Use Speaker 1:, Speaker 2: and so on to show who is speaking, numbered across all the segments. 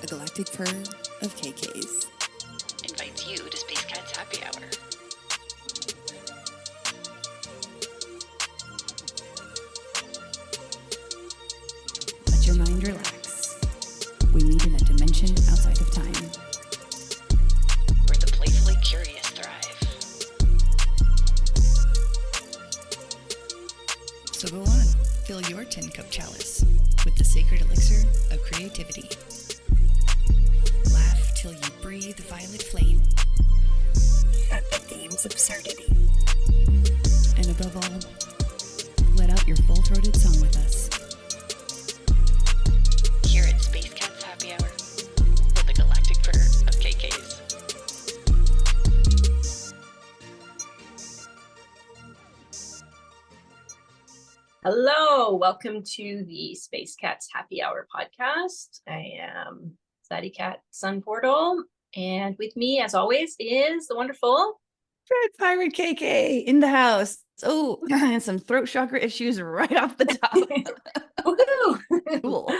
Speaker 1: galactic purr of KKs
Speaker 2: invites you to Space Cat's Happy Hour.
Speaker 1: Let your mind relax. We meet in a dimension outside of time,
Speaker 2: Where the playfully curious thrive.
Speaker 3: So go on, fill your tin cup chalice with the sacred elixir of creativity. Laugh till you breathe violet flame at the theme's absurdity.
Speaker 1: and above all, let out your full-throated song with us.
Speaker 2: Here at Space Cat's Happy Hour, with the galactic purr of KKs.
Speaker 4: Hello, welcome to the Space Cats Happy Hour podcast. I am Zaddy Cat Sun Portal, and with me, as always, is the wonderful.
Speaker 5: Red Pirate KK in the house. Oh, and some throat chakra issues right off the top.
Speaker 4: Woohoo!
Speaker 5: Cool.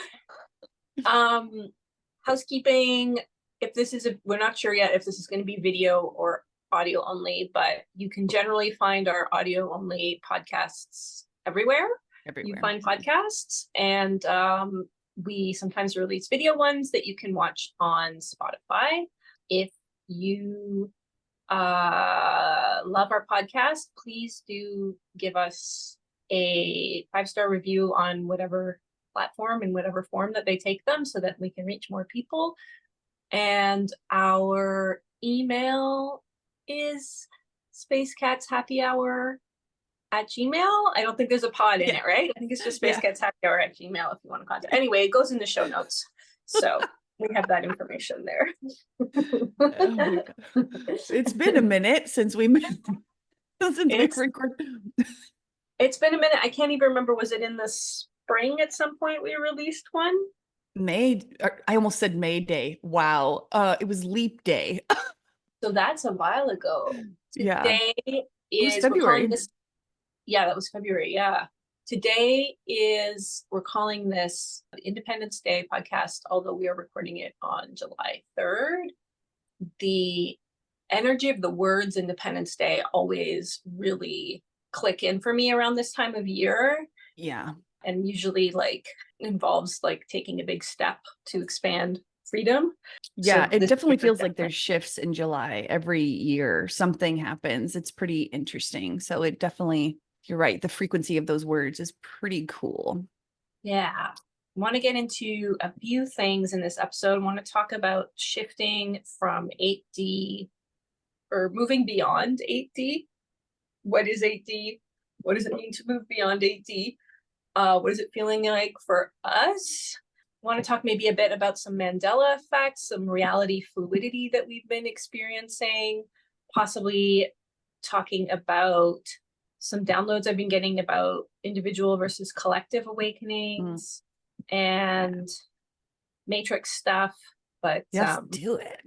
Speaker 4: Housekeeping. If this is we're not sure yet if this is going to be video or audio only, but you can generally find our audio only podcasts everywhere. You find podcasts, and we sometimes release video ones that you can watch on Spotify. If you love our podcast, please do give us a 5-star review on whatever platform and whatever form that they take them, so that we can reach more people. And our email is spacecatshappyhour@gmail.com. I don't think there's a pod in it, right? I think it's just spacecatshappyhour@gmail.com if you want to contact. Anyway, it goes in the show notes, so we have that information there.
Speaker 5: Oh my God. It's been a minute since we recorded.
Speaker 4: It's been a minute. I can't even remember. Was it in the spring at some point we released one?
Speaker 5: I almost said May Day. Wow. It was Leap Day.
Speaker 4: So that's a while ago.
Speaker 5: Yeah.
Speaker 4: Today is
Speaker 5: February.
Speaker 4: Yeah, that was February. Yeah. Today we're calling this the Independence Day podcast, although we are recording it on July 3rd. The energy of the words Independence Day always really click in for me around this time of year.
Speaker 5: Yeah.
Speaker 4: And usually involves taking a big step to expand freedom.
Speaker 5: Yeah,
Speaker 4: So
Speaker 5: it
Speaker 4: this
Speaker 5: definitely
Speaker 4: year
Speaker 5: feels like there's shifts in July. Every year something happens. It's pretty interesting. So it definitely, you're right, the frequency of those words is pretty cool.
Speaker 4: Yeah. I want to get into a few things in this episode. I want to talk about shifting from 8D or moving beyond 8D. What is 8D? What does it mean to move beyond 8D? What is it feeling like for us? I want to talk maybe a bit about some Mandela effects, some reality fluidity that we've been experiencing, possibly talking about some downloads I've been getting about individual versus collective awakenings and matrix stuff. But
Speaker 5: Yes, do it.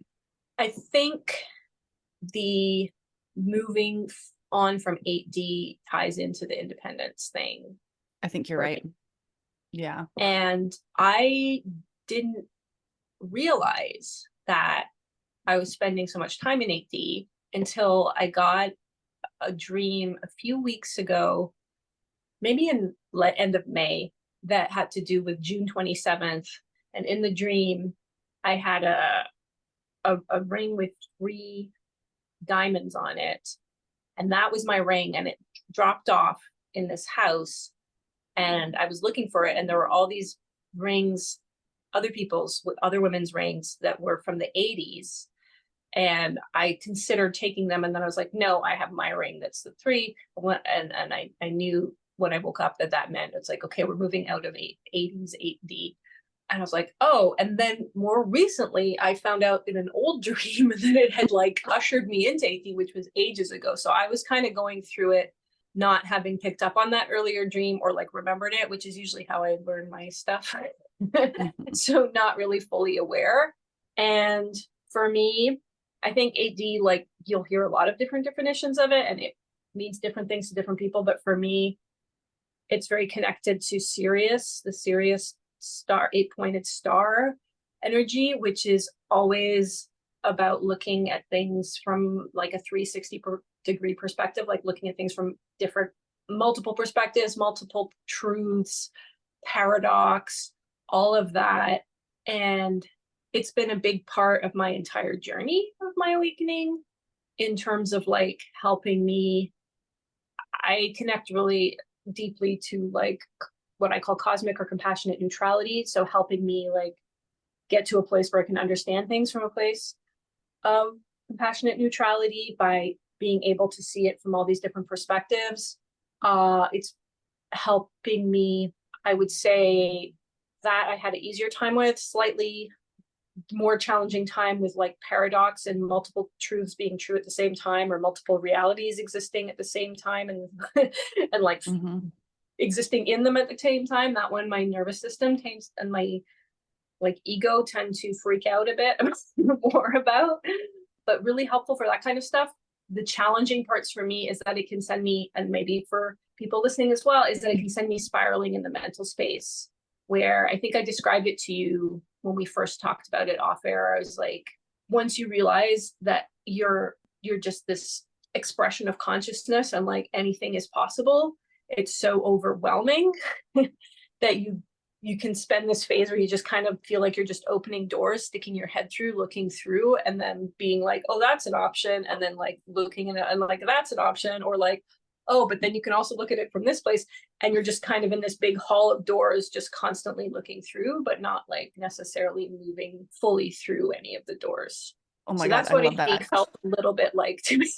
Speaker 4: I think the moving on from 8D ties into the independence thing.
Speaker 5: I think you're right. Yeah.
Speaker 4: And I didn't realize that I was spending so much time in 8D until I got a dream a few weeks ago, maybe in end of May, that had to do with June 27th. And in the dream, I had a ring with 3 diamonds on it. And that was my ring. And it dropped off in this house. And I was looking for it. And there were all these rings, other people's, with other women's rings that were from the 80s. And I considered taking them. And then I was like, no, I have my ring. That's the 3. And I knew when I woke up that meant it's like, okay, we're moving out of 80s 8D. And I was like, oh, and then more recently, I found out in an old dream that it had ushered me into 8D, which was ages ago. So I was kind of going through it, not having picked up on that earlier dream or remembered it, which is usually how I learn my stuff. So not really fully aware. And for me, I think 8D, you'll hear a lot of different definitions of it, and it means different things to different people. But for me, it's very connected to Sirius, the Sirius star, 8-pointed star. energy, which is always about looking at things from like a 360-degree perspective, like looking at things from different, multiple perspectives, multiple truths, paradox, all of that. And it's been a big part of my entire journey of my awakening in terms of like helping me. I connect really deeply to like what I call cosmic or compassionate neutrality. So helping me like get to a place where I can understand things from a place of compassionate neutrality by being able to see it from all these different perspectives. It's helping me, I would say, that I had an easier time with, slightly more challenging time with like paradox and multiple truths being true at the same time, or multiple realities existing at the same time, and and like existing in them at the same time. That one, my nervous system tends and my like ego tend to freak out a bit more about, but really helpful for that kind of stuff. The challenging parts for me is that it can send me, and maybe for people listening as well, is that it can send me spiraling in the mental space, where I think I described it to you when we first talked about it off air. I was like, once you realize that you're just this expression of consciousness and like anything is possible, it's so overwhelming that you can spend this phase where you just kind of feel like you're just opening doors, sticking your head through, looking through, and then being like, oh, that's an option. And then like looking at it and like, that's an option. Or like, oh, but then you can also look at it from this place. And you're just kind of in this big hall of doors, just constantly looking through, but not like necessarily moving fully through any of the doors.
Speaker 5: Oh my
Speaker 4: So
Speaker 5: God,
Speaker 4: that's
Speaker 5: I
Speaker 4: what
Speaker 5: love
Speaker 4: it
Speaker 5: that.
Speaker 4: felt a little bit like to me.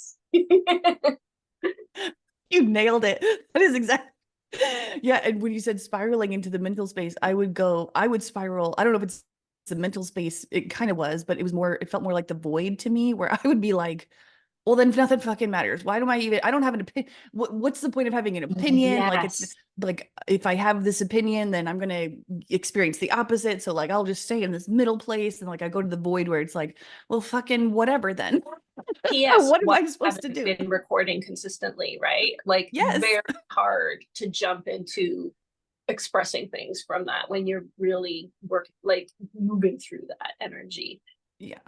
Speaker 5: You nailed it. That is exactly. Yeah, and when you said spiraling into the mental space, I would spiral. I don't know if it's the mental space. It kind of was, but it felt more like the void to me, where I would be like, well, then nothing fucking matters. Why do I don't have an opinion? What's the point of having an opinion? Like, it's
Speaker 4: Yes.
Speaker 5: like, if I have this opinion, then I'm going to experience the opposite. So like, I'll just stay in this middle place. And like, I go to the void where it's like, well, fucking whatever then.
Speaker 4: P.S.
Speaker 5: What am
Speaker 4: Why
Speaker 5: I supposed to
Speaker 4: haven't
Speaker 5: do?
Speaker 4: been recording consistently, right? Like
Speaker 5: Yes.
Speaker 4: very hard to jump into expressing things from that when you're really like moving through that energy.
Speaker 5: Yeah.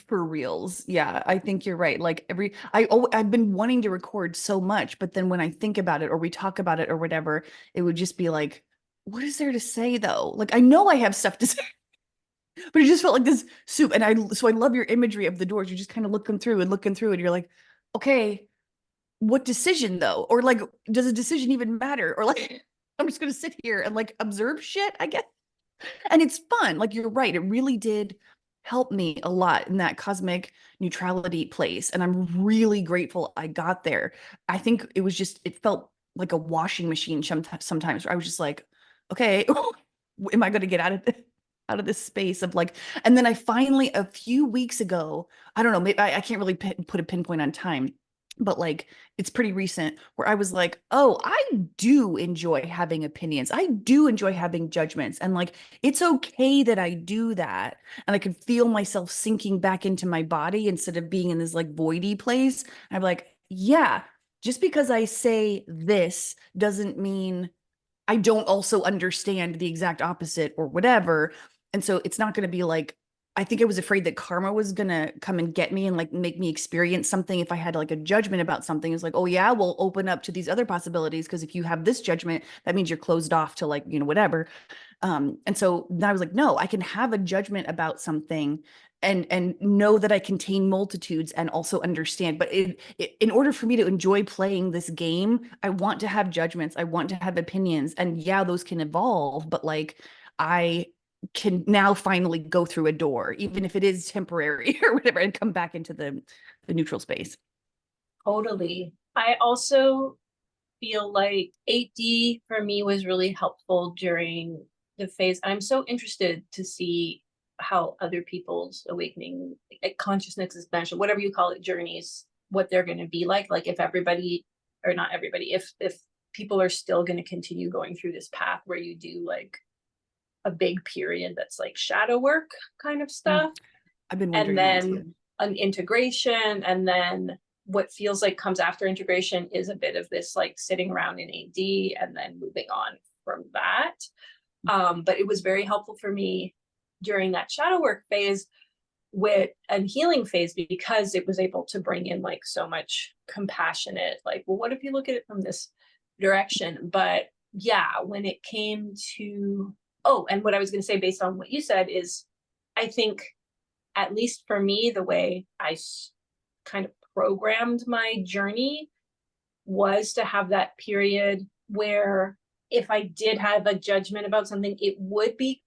Speaker 5: For reals. Yeah, I think you're right. Like I've been wanting to record so much, but then when I think about it or we talk about it or whatever, it would just be like, what is there to say though? Like, I know I have stuff to say, but it just felt like this soup. And I love your imagery of the doors. You just kind of looking through and you're like, okay, what decision though? Or like, does a decision even matter? Or like, I'm just going to sit here and like observe shit, I guess. And it's fun. Like, you're right. It really did help me a lot in that cosmic neutrality place. And I'm really grateful I got there. I think it felt like a washing machine sometimes where I was just like, okay, am I going to get out of this space of like, and then I finally, a few weeks ago, I don't know, maybe I can't really put a pinpoint on time, but like, it's pretty recent, where I was like, oh, I do enjoy having opinions. I do enjoy having judgments. And like, it's okay that I do that. And I could feel myself sinking back into my body instead of being in this like voidy place. And I'm like, yeah, just because I say this doesn't mean I don't also understand the exact opposite or whatever. And so it's not going to be like, I think I was afraid that karma was going to come and get me and like make me experience something if I had like a judgment about something. It's like, oh yeah, we'll open up to these other possibilities, because if you have this judgment, that means you're closed off to like, whatever. And so then I was like, no, I can have a judgment about something and know that I contain multitudes and also understand. But in order for me to enjoy playing this game, I want to have judgments. I want to have opinions. And yeah, those can evolve, but like, I can now finally go through a door, even if it is temporary or whatever, and come back into the neutral space.
Speaker 4: Totally. I also feel like 8D for me was really helpful during the phase. I'm so interested to see how other people's awakening, consciousness expansion, whatever you call it, journeys, what they're going to be like if everybody, or not everybody, if people are still going to continue going through this path where you do like a big period that's like shadow work kind of stuff,
Speaker 5: I've been
Speaker 4: and
Speaker 5: wondering that too.
Speaker 4: then an integration, and then what feels like comes after integration is a bit of this like sitting around in AD and then moving on from that. But it was very helpful for me during that shadow work phase with and healing phase, because it was able to bring in like so much compassionate, like, well, what if you look at it from this direction? But yeah, when it came to, oh, and what I was going to say based on what you said is, I think, at least for me, the way I kind of programmed my journey was to have that period where if I did have a judgment about something, it would be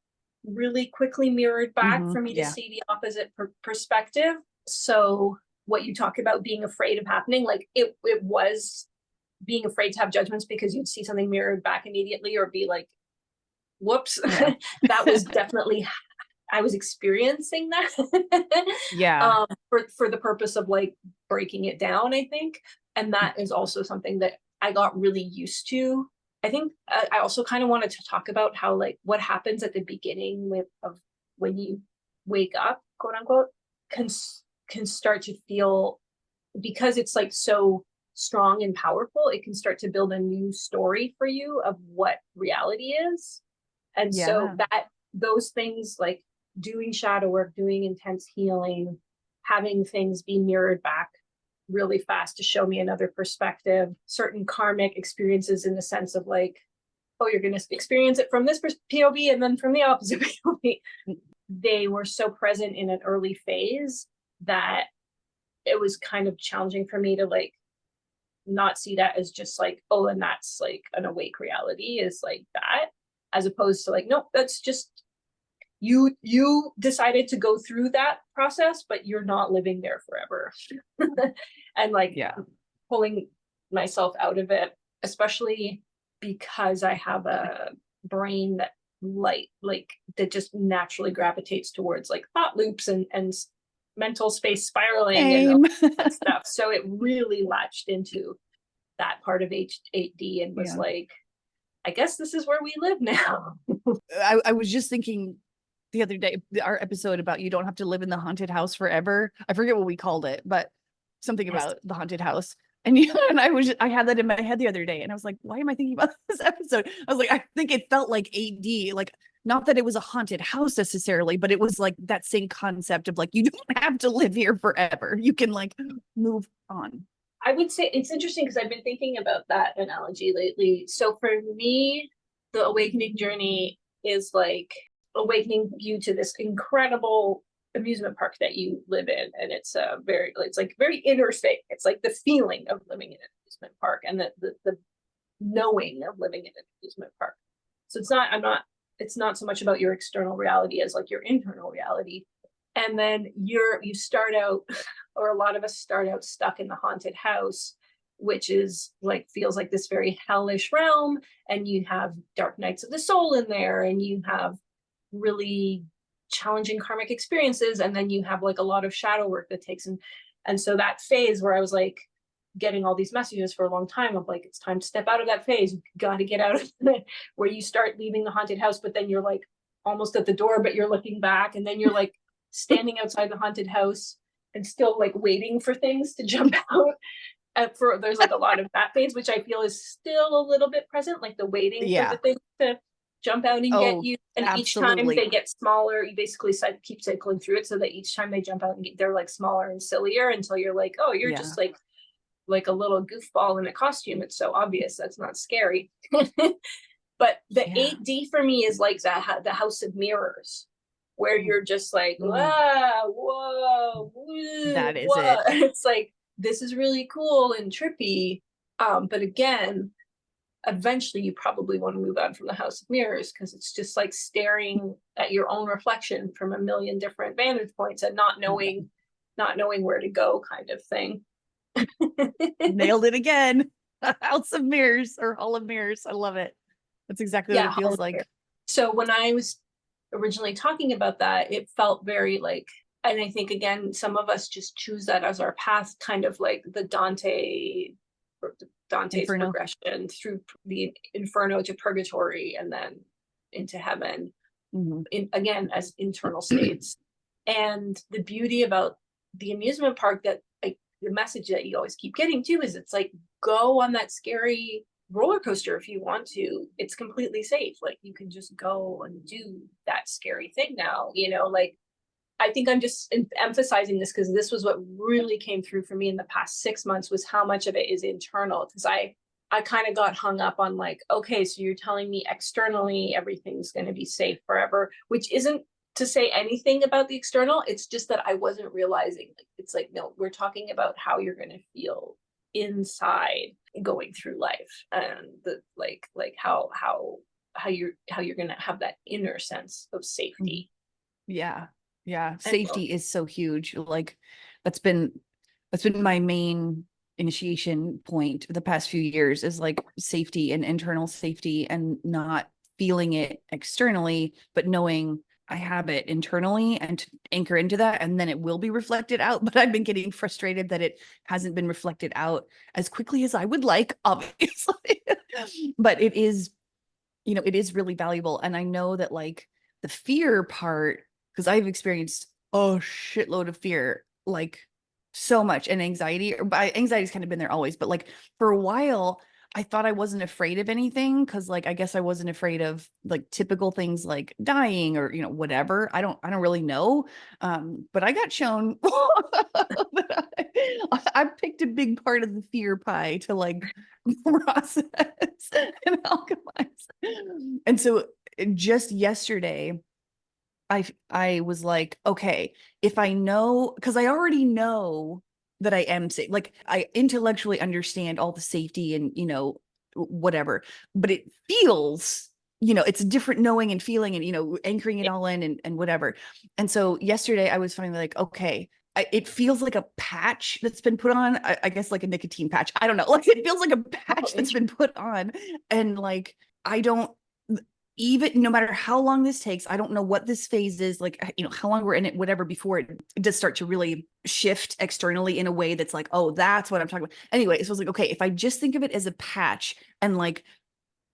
Speaker 4: really quickly mirrored back for me to see the opposite perspective. So what you talk about being afraid of happening, like it was being afraid to have judgments because you'd see something mirrored back immediately or be like, whoops. That was definitely, I was experiencing that. For the purpose of like breaking it down, I think. And that is also something that I got really used to. I think I also kind of wanted to talk about how like what happens at the beginning of when you wake up, quote unquote, can start to feel, because it's like so strong and powerful, it can start to build a new story for you of what reality is. And so that those things, like doing shadow work, doing intense healing, having things be mirrored back really fast to show me another perspective, certain karmic experiences in the sense of like, oh, you're going to experience it from this POV and then from the opposite POV. They were so present in an early phase that it was kind of challenging for me to like not see that as just like, oh, and that's like an awake reality is like that, as opposed to like, nope, that's just you decided to go through that process, but you're not living there forever. And like pulling myself out of it, especially because I have a brain that that just naturally gravitates towards like thought loops and mental space spiraling and all that stuff. So it really latched into that part of 8D and was like, I guess this is where we live now.
Speaker 5: I was just thinking the other day, our episode about you don't have to live in the haunted house forever. I forget what we called it, but something about the haunted house. And I had that in my head the other day, and I was like, why am I thinking about this episode? I was like, I think it felt like 8D, like not that it was a haunted house necessarily, but it was like that same concept of like, you don't have to live here forever. You can like move on.
Speaker 4: I would say it's interesting because I've been thinking about that analogy lately. So for me, the awakening journey is like awakening you to this incredible amusement park that you live in, and it's like very inner state. It's like the feeling of living in an amusement park and the knowing of living in an amusement park. So it's not so much about your external reality as like your internal reality. And then you start out, or a lot of us start out stuck in the haunted house, which is like feels like this very hellish realm, and you have dark nights of the soul in there, and you have really challenging karmic experiences, and then you have like a lot of shadow work that takes and so that phase where I was like getting all these messages for a long time of like, it's time to step out of that phase, you got to get out of it, where you start leaving the haunted house, but then you're like almost at the door, but you're looking back, and then you're like standing outside the haunted house and still like waiting for things to jump out. There's like a lot of that phase, which I feel is still a little bit present, like the waiting for the things to jump out and get you. And each time they get smaller, you basically keep cycling through it so that each time they jump out and they're like smaller and sillier until you're like, oh, you're just like a little goofball in a costume. It's so obvious. That's not scary. But the 8D for me is like that, the House of Mirrors, where you're just like, whoa,
Speaker 5: that is
Speaker 4: whoa.
Speaker 5: it.
Speaker 4: It's like, this is really cool and trippy. But again, eventually you probably want to move on from the House of Mirrors, because it's just like staring at your own reflection from a million different vantage points and not knowing where to go, kind of thing.
Speaker 5: Nailed it again. House of Mirrors or Hall of Mirrors. I love it. That's exactly what it feels like.
Speaker 4: So when I was originally talking about that, it felt very like, and I think again, some of us just choose that as our path, kind of like the Dante's Inferno. Progression through the Inferno to purgatory and then into heaven, again as internal states. And the beauty about the amusement park, that like the message that you always keep getting to, is it's like, go on that scary roller coaster if you want to. It's completely safe. Like you can just go and do that scary thing now, you know, like I think I'm just emphasizing this because this was what really came through for me in the past 6 months was how much of it is internal. Because I kind of got hung up on like, okay, so you're telling me externally everything's going to be safe forever, which isn't to say anything about the external. It's just that I wasn't realizing, like, it's like, no, we're talking about how you're going to feel inside going through life, and the like how you're going to have that inner sense of safety.
Speaker 5: Yeah. Yeah.
Speaker 4: And
Speaker 5: Safety is so huge. Like that's been my main initiation point the past few years is like safety and internal safety and not feeling it externally, but knowing I have it internally and to anchor into that and then it will be reflected out. But I've been getting frustrated that it hasn't been reflected out as quickly as I would like, obviously. But it is, you know, it is really valuable. And I know that like the fear part, because I've experienced a shitload of fear, like so much, and anxiety. Anxiety's kind of been there always, but like for a while, I thought I wasn't afraid of anything because like I guess I wasn't afraid of like typical things like dying or you know whatever. I don't really know. But I got shown that I picked a big part of the fear pie to like process and alchemize. And so just yesterday I was like, okay, if I know, because I already know that I am safe, like I intellectually understand all the safety and, you know, whatever, but it feels, you know, it's a different knowing and feeling and, you know, anchoring it all in and whatever. And so yesterday I was finally like, okay, it feels like a patch that's been put on, I guess like a nicotine patch. I don't know. Like it feels like a patch that's been put on. And like, I don't, even no matter how long this takes, I don't know what this phase is, like, you know, how long we're in it, whatever, before it does start to really shift externally in a way that's like, oh, that's what I'm talking about. Anyway, so I was like, okay, if I just think of it as a patch and like,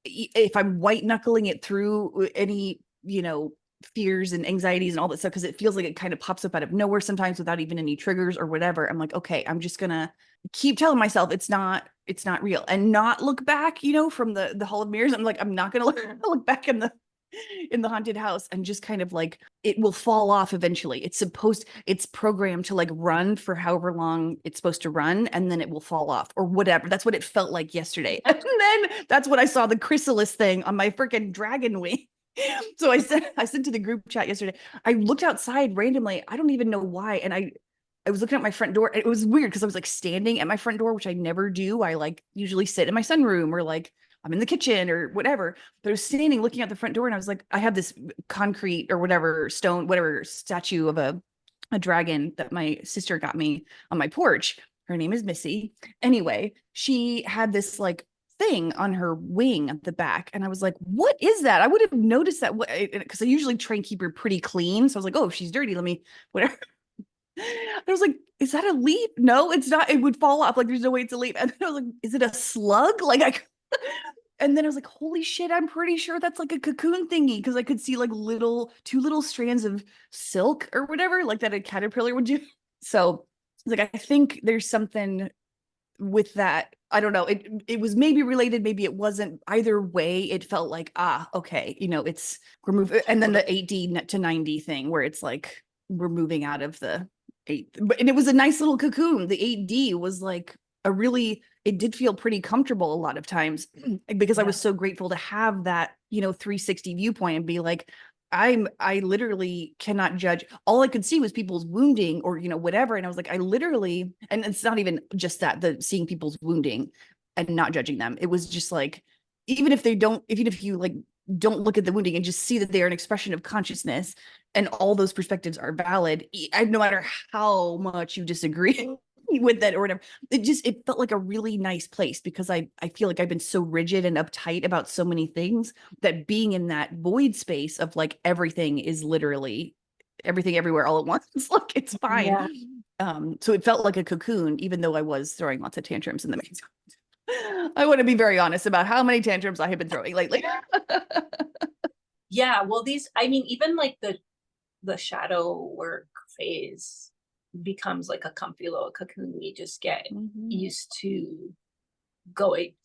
Speaker 5: if I'm white knuckling it through any, you know, fears and anxieties and all that stuff, because it feels like it kind of pops up out of nowhere sometimes without even any triggers or whatever. I'm like, okay, I'm just gonna keep telling myself it's not real and not look back, you know, from the hall of mirrors. I'm like, I'm not gonna look back in the haunted house and just kind of like it will fall off eventually. It's programmed to like run for however long it's supposed to run and then it will fall off or whatever. That's what it felt like yesterday. And then that's what I saw, the chrysalis thing on my freaking dragon wing. So I sent to the group chat yesterday. I looked outside randomly. I don't even know why. And I was looking at my front door. It was weird because I was like standing at my front door, which I never do. I like usually sit in my sunroom or like I'm in the kitchen or whatever. But I was standing looking out the front door and I was like, I have this concrete or whatever stone, whatever statue of a dragon that my sister got me on my porch. Her name is Missy. Anyway, she had this like thing on her wing at the back. And I was like, what is that? I would have noticed that because I usually try and keep her pretty clean. So I was like, oh, if she's dirty, let me, whatever. I was like, is that a leaf? No, it's not. It would fall off. Like, there's no way it's a leaf. And then I was like, is it a slug? Like, and then I was like, holy shit, I'm pretty sure that's like a cocoon thingy because I could see like two little strands of silk or whatever, like that a caterpillar would do. So like, I think there's something with that. I don't know. It was maybe related, maybe it wasn't. Either way, it felt like, okay, you know, we're moving. And then the 8D to 9D thing where it's like, we're moving out of the 8, and it was a nice little cocoon. The 8D was like it did feel pretty comfortable a lot of times because I was so grateful to have that, you know, 360 viewpoint and be like, I literally cannot judge. All I could see was people's wounding or, you know, whatever. And I was like, I literally, and it's not even just that, the seeing people's wounding and not judging them. It was just like, even if you like don't look at the wounding and just see that they are an expression of consciousness and all those perspectives are valid, no matter how much you disagree with that or whatever, it felt like a really nice place because I feel like I've been so rigid and uptight about so many things that being in that void space of like everything is literally everything everywhere all at once, like it's fine.
Speaker 4: Yeah.
Speaker 5: So it felt like a cocoon, even though I was throwing lots of tantrums in the meantime. I want to be very honest about how many tantrums I have been throwing lately.
Speaker 4: Yeah, well, I mean, even like the shadow work phase becomes like a comfy little cocoon. We just get used to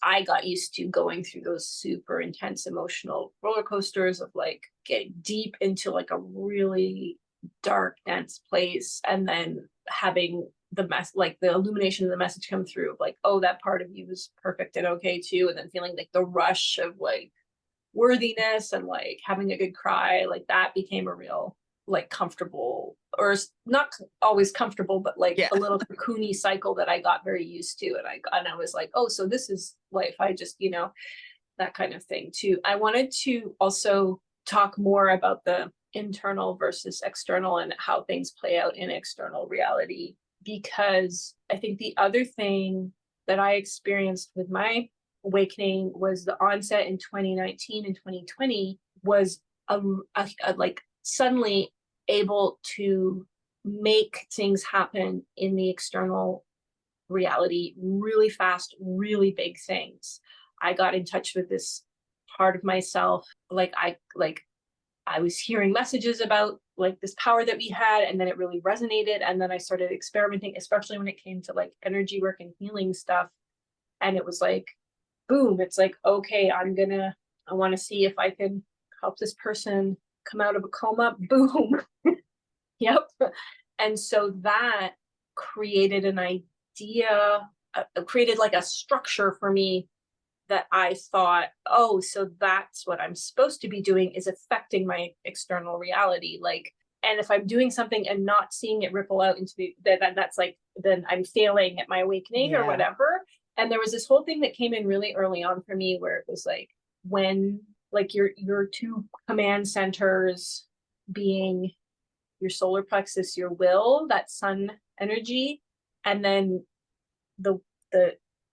Speaker 4: I got used to going through those super intense emotional roller coasters of like getting deep into like a really dark, dense place, and then having the like the illumination of the message come through of like, oh, that part of you is perfect and okay too. And then feeling like the rush of like worthiness and like having a good cry, like that became a real like comfortable, or not always comfortable, but like
Speaker 5: Yeah.
Speaker 4: a little cocoony cycle that I got very used to. And I was like, oh, so this is life. I just, that kind of thing too. I wanted to also talk more about the internal versus external and how things play out in external reality, because I think the other thing that I experienced with my awakening was the onset in 2019 and 2020 was a like suddenly able to make things happen in the external reality really fast, really big things. I got in touch with this part of myself. I was hearing messages about like this power that we had, and then it really resonated. And then I started experimenting, especially when it came to like energy work and healing stuff. And it was like, boom, it's like, okay, I want to see if I can help this person come out of a coma. Boom. Yep. And so that created an idea, created like a structure for me that I thought, oh, so that's what I'm supposed to be doing, is affecting my external reality. Like, and if I'm doing something and not seeing it ripple out into that's like, then I'm failing at my awakening or whatever. And there was this whole thing that came in really early on for me where it was like, when like your two command centers being your solar plexus, your will, that sun energy, and then the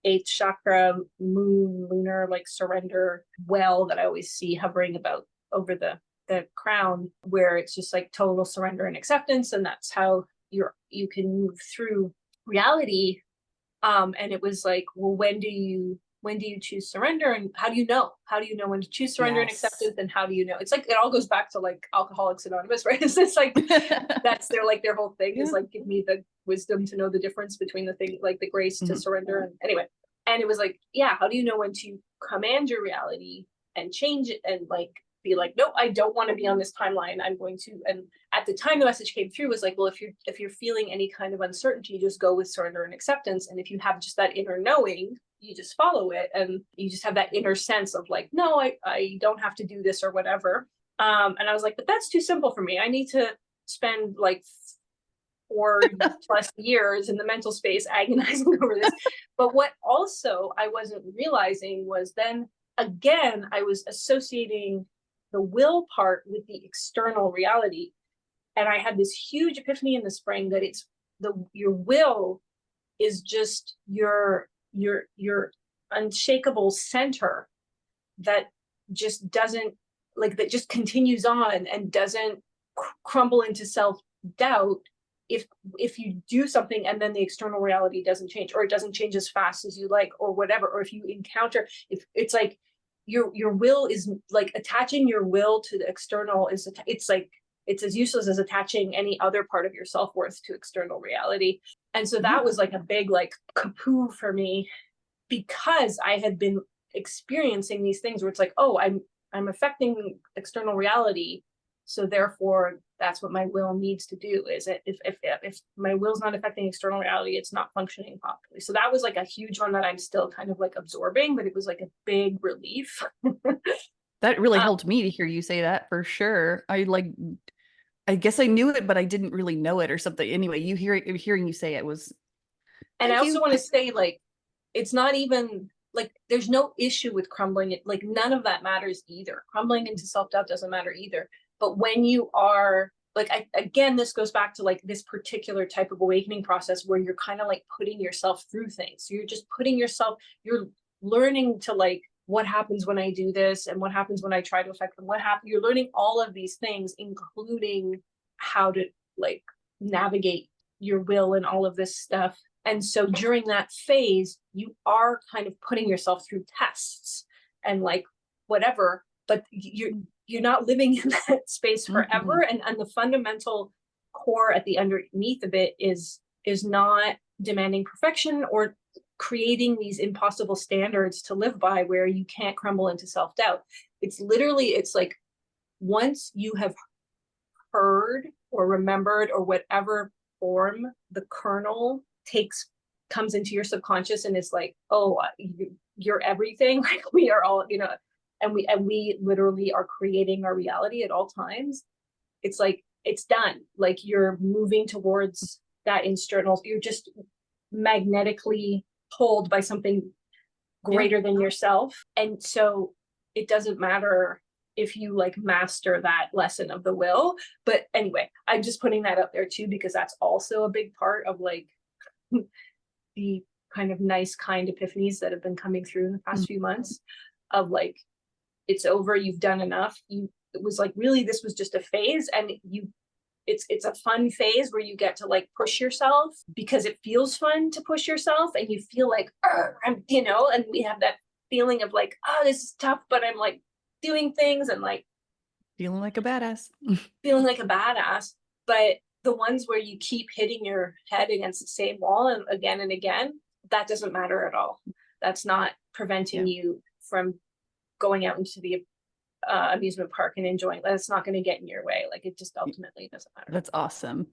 Speaker 4: eighth chakra, lunar, like surrender well that I always see hovering about over the crown, where it's just like total surrender and acceptance, and that's how you can move through reality. And it was like, well, when do you choose surrender, and how do you know when to choose surrender and acceptance, and how do you know? It's like it all goes back to like Alcoholics Anonymous, right? It's just like that's their whole thing is like, give me the wisdom to know the difference between the thing, like the grace to surrender. And anyway, and it was like, yeah, how do you know when to command your reality and change it and like be like, no, I don't want to be on this timeline, I'm going to. And at the time the message came through was like, well, if you're feeling any kind of uncertainty, just go with surrender and acceptance. And if you have just that inner knowing, you just follow it, and you just have that inner sense of like, no, I don't have to do this or whatever. And I was like, but that's too simple for me. I need to spend like 4+ years in the mental space agonizing over this. But what also I wasn't realizing was then again, I was associating the will part with the external reality. And I had this huge epiphany in the spring that it's your will is just your unshakable center that just doesn't like, that just continues on and doesn't crumble into self-doubt if you do something and then the external reality doesn't change, or it doesn't change as fast as you like, or whatever. Or if you encounter, if it's like your will is like, attaching your will to the external is, it's like, it's as useless as attaching any other part of your self-worth to external reality. And so that was like a big like kapoo for me, because I had been experiencing these things where it's like, oh, I'm affecting external reality, so therefore that's what my will needs to do. Is it if my will's not affecting external reality, it's not functioning properly. So that was like a huge one that I'm still kind of like absorbing, but it was like a big relief.
Speaker 5: That really helped me to hear you say that, for sure. I guess I knew it, but I didn't really know it or something. Anyway, hearing you say it was.
Speaker 4: And I also want to say, like, it's not even like there's no issue with crumbling it. Like none of that matters either. Crumbling into self-doubt doesn't matter either. But when you are like, again, this goes back to like this particular type of awakening process where you're kind of like putting yourself through things. So you're just you're learning to like, what happens when I do this, and what happens when I try to affect them, you're learning all of these things, including how to like navigate your will and all of this stuff. And so during that phase, you are kind of putting yourself through tests and like whatever, but you're not living in that space forever. And the fundamental core at the underneath of it is not demanding perfection or creating these impossible standards to live by where you can't crumble into self-doubt. It's literally, it's like once you have heard or remembered or whatever form the kernel comes into your subconscious and is like, oh, you're everything. Like we are all, you know, and we literally are creating our reality at all times. It's like, it's done. Like you're moving towards that internal, you're just magnetically pulled by something greater than yourself. And so it doesn't matter if you like master that lesson of the will. But anyway, I'm just putting that up there too, because that's also a big part of like the kind of nice, kind epiphanies that have been coming through in the past few months of like, it's over, you've done enough. It was like, really, this was just a phase, and it's a fun phase where you get to like push yourself because it feels fun to push yourself, and you feel like, I'm, you know, and we have that feeling of like, oh, this is tough, but I'm like doing things and like
Speaker 5: Feeling like a badass.
Speaker 4: feeling like a badass. But the ones where you keep hitting your head against the same wall and again, that doesn't matter at all. That's not preventing you from going out into the amusement park and enjoying. That's not going to get in your way. Like it just ultimately doesn't matter.
Speaker 5: That's awesome.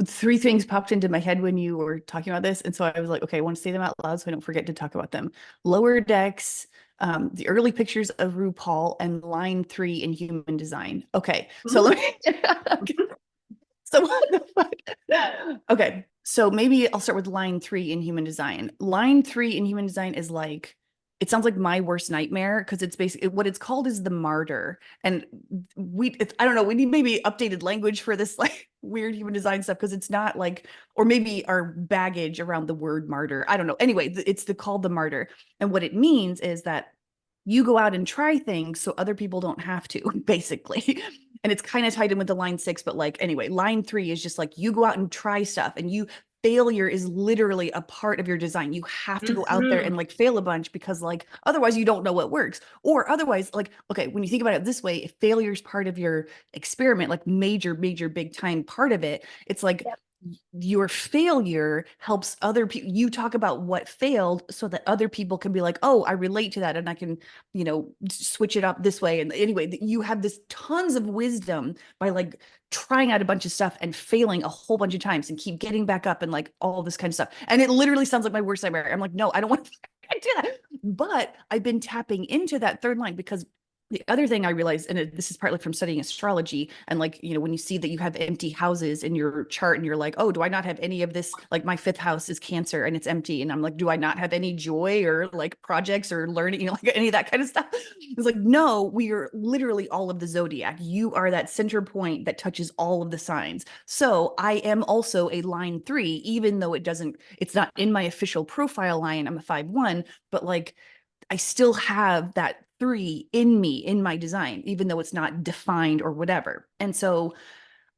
Speaker 5: Three things popped into my head when you were talking about this. And so I was like, okay, I want to say them out loud so I don't forget to talk about them. Lower Decks, the early pictures of RuPaul, and line 3 in Human Design. Okay. So let me, so what the fuck? Okay. So maybe I'll start with line 3 in Human Design. Line 3 in Human Design is like, it sounds like my worst nightmare because it's basically what it's called is the martyr. And I don't know, we need maybe updated language for this like weird human design stuff because it's not like, or maybe our baggage around the word martyr. I don't know. Anyway, it's called the martyr. And what it means is that you go out and try things so other people don't have to, basically. And it's kind of tied in with the line 6, but like, anyway, line 3 is just like you go out and try stuff, and failure is literally a part of your design. You have to go out there and like fail a bunch because like otherwise you don't know what works. Or otherwise, like, okay, when you think about it this way, if failure is part of your experiment, like major big time part of it, it's like your failure helps other people. You talk about what failed so that other people can be like, oh, I relate to that, and I can, you know, switch it up this way. And anyway, you have this tons of wisdom by like trying out a bunch of stuff and failing a whole bunch of times and keep getting back up and like all this kind of stuff. And it literally sounds like my worst nightmare. I'm like, no, I don't want to do that. But I've been tapping into that third line because the other thing I realized, and this is partly from studying astrology, and like, you know, when you see that you have empty houses in your chart and you're like, oh, do I not have any of this? Like my 5th house is Cancer and it's empty. And I'm like, do I not have any joy or like projects or learning, you know, like any of that kind of stuff? It's like, no, we are literally all of the zodiac. You are that center point that touches all of the signs. So I am also a line 3, even though it's not in my official profile line. I'm a 5/1, but like, I still have that 3 in me, in my design, even though it's not defined or whatever. And so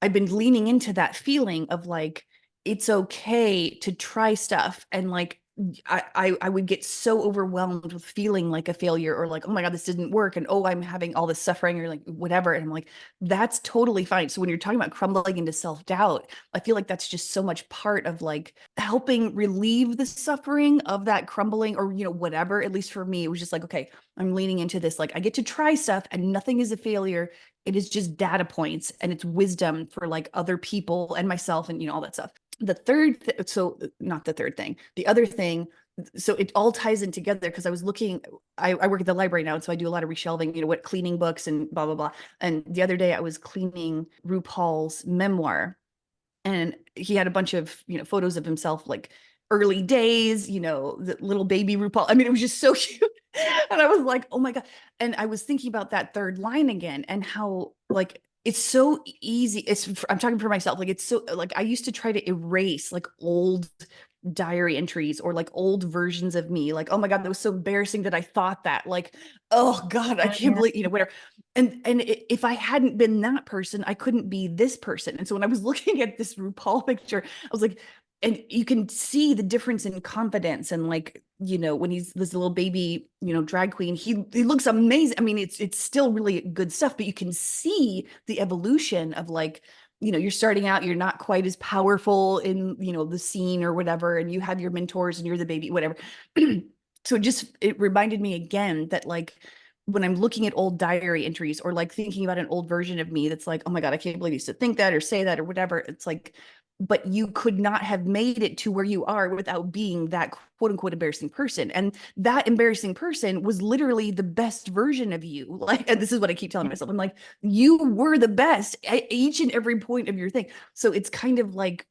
Speaker 5: I've been leaning into that feeling of like, it's okay to try stuff. And like, I would get so overwhelmed with feeling like a failure or like, oh my God, this didn't work. And oh, I'm having all this suffering or like whatever. And I'm like, that's totally fine. So when you're talking about crumbling into self-doubt, I feel like that's just so much part of like helping relieve the suffering of that crumbling or, you know, whatever. At least for me, it was just like, okay, I'm leaning into this. Like I get to try stuff and nothing is a failure. It is just data points and it's wisdom for like other people and myself and, you know, all that stuff. The other thing, so it all ties in together because I was looking, I work at the library now, and so I do a lot of reshelving, you know, what cleaning books and blah, blah, blah. And the other day I was cleaning RuPaul's memoir, and he had a bunch of, you know, photos of himself, like early days, you know, the little baby RuPaul. I mean, it was just so cute. And I was like, oh my God. And I was thinking about that third line again and how like, it's so easy. I'm talking for myself. Like, it's so like, I used to try to erase like old diary entries or like old versions of me. Like, oh my God, that was so embarrassing that I thought that. Like, oh God, I can't believe, you know, whatever. And if I hadn't been that person, I couldn't be this person. And so when I was looking at this RuPaul picture, I was like, and you can see the difference in confidence and like, you know, when he's this little baby, you know, drag queen, he looks amazing. I mean, it's still really good stuff, but you can see the evolution of like you know, you're starting out, you're not quite as powerful in, you know, the scene or whatever, and you have your mentors and you're the baby, whatever. So it reminded me again that like when I'm looking at old diary entries or like thinking about an old version of me that's like, oh my God, I can't believe I used to think that or say that or whatever. It's like, but you could not have made it to where you are without being that quote unquote embarrassing person. And that embarrassing person was literally the best version of you. Like, and this is what I keep telling myself. I'm like, you were the best at each and every point of your thing. So it's kind of like,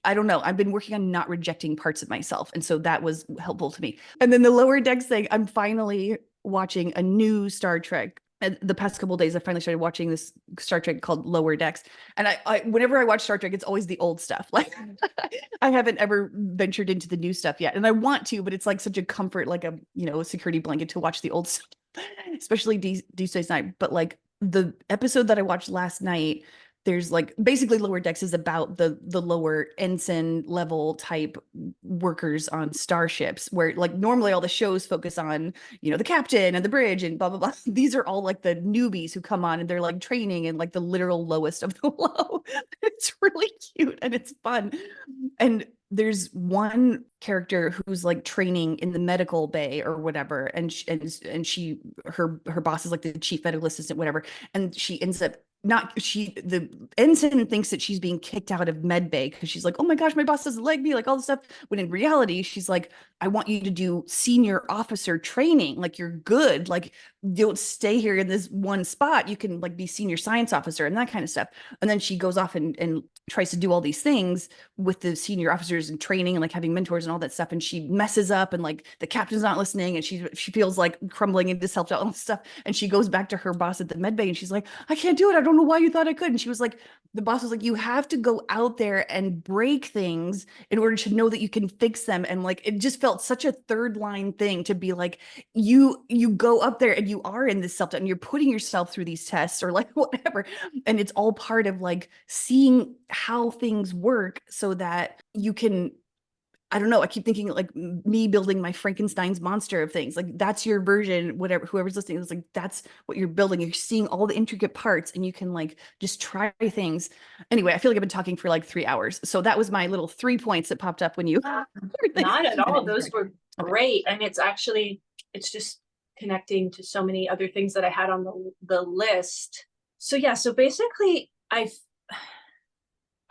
Speaker 5: I don't know. I've been working on not rejecting parts of myself. And so that was helpful to me. And then the lower decks thing, I'm finally watching a new Star Trek. The past couple of days, I finally started watching this Star Trek called Lower Decks. And whenever I watch Star Trek, it's always the old stuff. Like I haven't ever ventured into the new stuff yet. And I want to, but it's like such a comfort, like a, you know, a security blanket to watch the old stuff, especially Deep Space Nine. But like the episode that I watched last night, there's like basically Lower Decks is about the lower ensign level type workers on starships, where like normally all the shows focus on, you know, the captain and the bridge and blah blah blah. These are all like the newbies who come on and they're like training and like the literal lowest of the low. It's really cute and it's fun. And there's one character who's like training in the medical bay or whatever, and her boss is like the chief medical assistant, whatever, and she ends up the ensign thinks that she's being kicked out of med bay because she's like, oh my gosh, my boss doesn't like me, like all this stuff, when in reality she's like, I want you to do senior officer training, like you're good, like don't stay here in this one spot, you can like be senior science officer and that kind of stuff. And then she goes off and tries to do all these things with the senior officers and training and like having mentors and all that stuff, and she messes up and like the captain's not listening and she feels like crumbling into self-doubt and all this stuff, and she goes back to her boss at the med bay and she's like, I can't do it, I don't know why you thought I could. And she was like, the boss was like, you have to go out there and break things in order to know that you can fix them. And like it just felt such a third line thing to be like, you go up there and you are in this self-doubt and you're putting yourself through these tests or like whatever, and it's all part of like seeing how things work so that you can, I don't know, I keep thinking like me building my Frankenstein's monster of things. Like that's your version, whatever, whoever's listening is like, that's what you're building. You're seeing all the intricate parts and you can like just try things. Anyway, I feel like I've been talking for like 3 hours. So that was my little 3 points that popped up when you.
Speaker 4: Not at all. Those were
Speaker 5: Okay.
Speaker 4: great. And it's just connecting to so many other things that I had on the list. So yeah, so basically I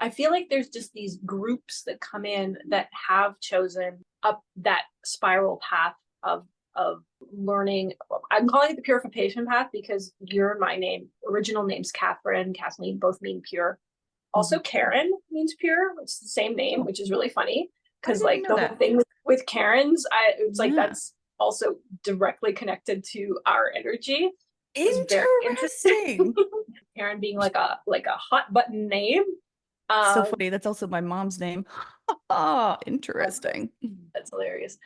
Speaker 4: feel like there's just these groups that come in that have chosen up that spiral path of learning. I'm calling it the purification path because my original name's Catherine, Kathleen, both mean pure. Also, Karen means pure. It's the same name, which is really funny because like the whole thing with Karen's, it's like that's also directly connected to our energy.
Speaker 5: Interesting.
Speaker 4: Karen being like a hot button name.
Speaker 5: So funny. That's also my mom's name. Oh, interesting.
Speaker 4: That's hilarious.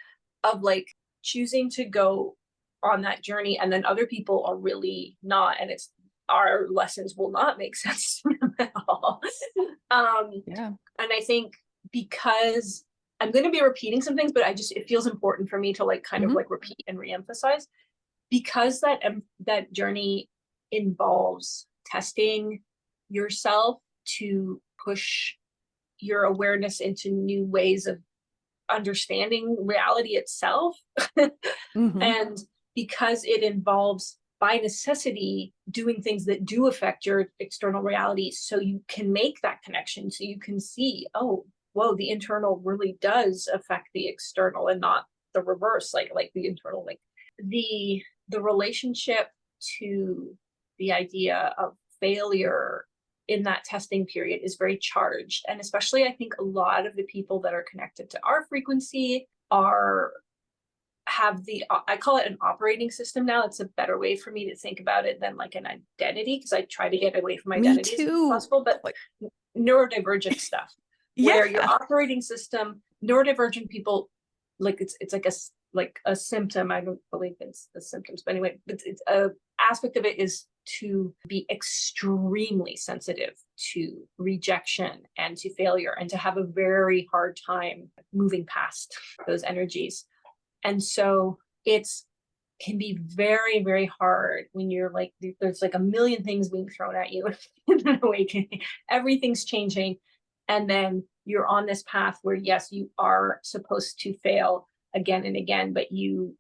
Speaker 4: Of like choosing to go on that journey, and then other people are really not, and our lessons will not make sense to them at all.
Speaker 5: Yeah.
Speaker 4: And I think because I'm going to be repeating some things, but it feels important for me to like kind of like repeat and reemphasize, because that journey involves testing yourself to push your awareness into new ways of understanding reality itself. And because it involves by necessity doing things that do affect your external reality, so you can make that connection, so you can see, oh, whoa, the internal really does affect the external and not the reverse, like the internal, like the relationship to the idea of failure in that testing period is very charged. And especially I think a lot of the people that are connected to our frequency have I call it an operating system now. It's a better way for me to think about it than like an identity, because I try to get away from identity as possible, but like neurodivergent stuff, where your operating system, neurodivergent people, like it's like a symptom. I don't believe it's the symptoms, but anyway, it's a aspect of it is to be extremely sensitive to rejection and to failure, and to have a very hard time moving past those energies. And so it's can be very, very hard when you're like, there's like a million things being thrown at you in an awakening. Everything's changing. And then you're on this path where, yes, you are supposed to fail again and again, but you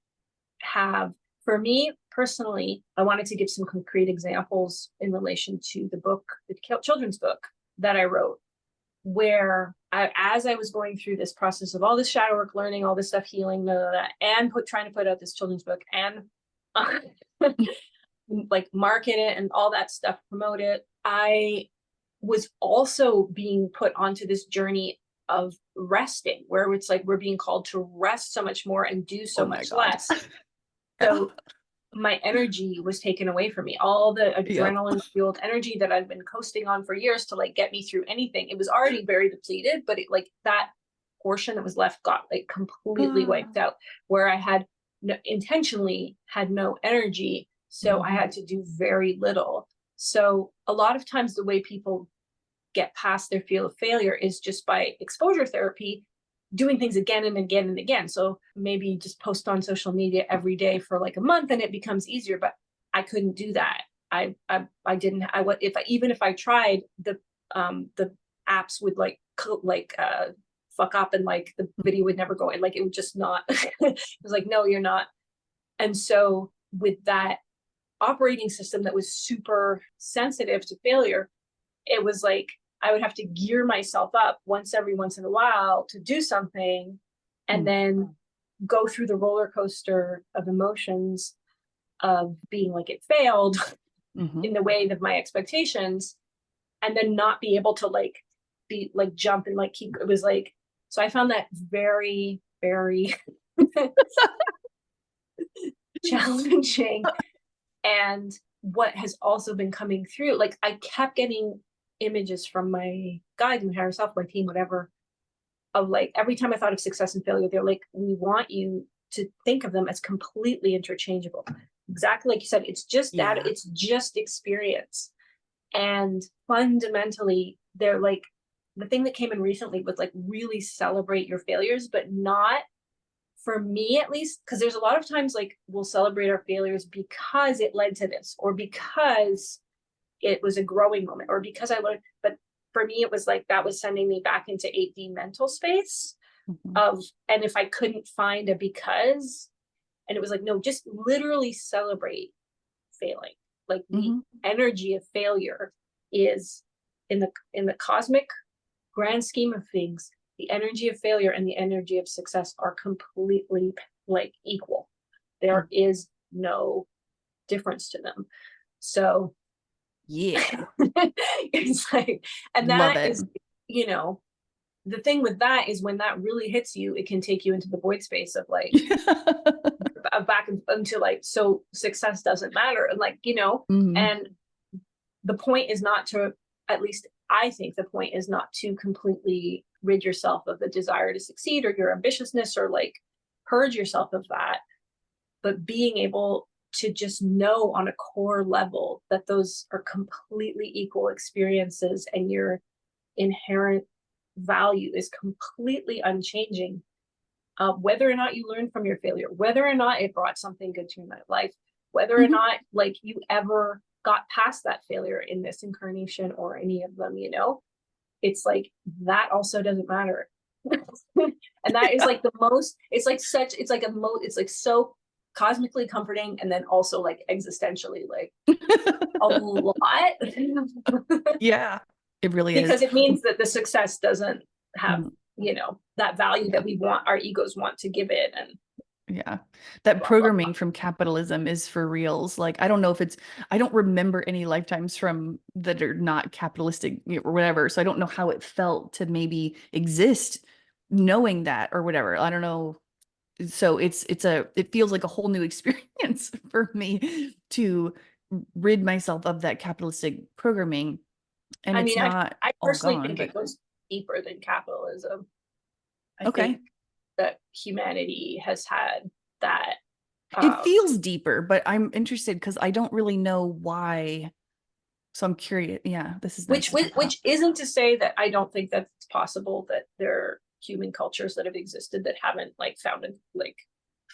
Speaker 4: have, for me personally, I wanted to give some concrete examples in relation to the book, the children's book that I wrote, where as I was going through this process of all this shadow work, learning all this stuff, healing, blah, blah, blah, and trying to put out this children's book and like market it and all that stuff, promote it, I was also being put onto this journey of resting, where it's like we're being called to rest so much more and do so much less. So my energy was taken away from me. All the adrenaline fueled energy that I'd been coasting on for years to like get me through anything, it was already very depleted, but it like that portion that was left got like completely wiped out, where I had intentionally had no energy. So I had to do very little. So a lot of times the way people get past their feel of failure is just by exposure therapy, doing things again and again and again. So maybe just post on social media every day for like a month and it becomes easier, but I couldn't do that. I didn't, even if I tried, the apps would fuck up and like the video would never go in, like it would just not, it was like, no, you're not. And so with that operating system that was super sensitive to failure, it was like I would have to gear myself up every once in a while to do something, and then go through the roller coaster of emotions of being like it failed in the way of my expectations, and then not be able to like be like jump and like keep. It was like, so I found that very, very challenging. And what has also been coming through, like I kept getting images from my guide, my higher self, my team, whatever, of like every time I thought of success and failure, they're like, we want you to think of them as completely interchangeable. Exactly like you said, it's just that, it's just experience. And fundamentally, they're like, the thing that came in recently was like, really celebrate your failures, but not, for me at least, because there's a lot of times like we'll celebrate our failures because it led to this, or because it was a growing moment, or because I learned. But for me, it was like that was sending me back into 8D mental space of, and if I couldn't find a because, and it was like, no, just literally celebrate failing. Like the energy of failure is in the cosmic grand scheme of things, the energy of failure and the energy of success are completely like equal. There is no difference to them. So it's like, and that is, you know, the thing with that is when that really hits you, it can take you into the void space of like back into like, so success doesn't matter, and like, you know, and the point is not to, at least I think the point is not to completely rid yourself of the desire to succeed or your ambitiousness, or like purge yourself of that, but being able to just know on a core level that those are completely equal experiences, and your inherent value is completely unchanging. Whether or not you learn from your failure, whether or not it brought something good to your life, whether or not like you ever got past that failure in this incarnation or any of them, you know, it's like that also doesn't matter. And that is like the most, it's like such, it's like it's like so cosmically comforting, and then also like existentially like a lot.
Speaker 5: Yeah, it really is,
Speaker 4: because it means that the success doesn't have you know, that value that we want, our egos want to give it. And
Speaker 5: that programming from capitalism is for reals. Like, I don't know if it's, I don't remember any lifetimes from that are not capitalistic or whatever. So I don't know how it felt to maybe exist knowing that or whatever. I don't know. So it feels like a whole new experience for me to rid myself of that capitalistic programming. And
Speaker 4: I
Speaker 5: it's
Speaker 4: mean,
Speaker 5: not
Speaker 4: I
Speaker 5: all
Speaker 4: personally
Speaker 5: gone,
Speaker 4: think
Speaker 5: but
Speaker 4: it goes deeper than capitalism. I
Speaker 5: okay.
Speaker 4: think that humanity has had that.
Speaker 5: It feels deeper, but I'm interested because I don't really know why. So I'm curious. Yeah, this is nice
Speaker 4: which isn't to say that I don't think that it's possible that there are human cultures that have existed that haven't like found like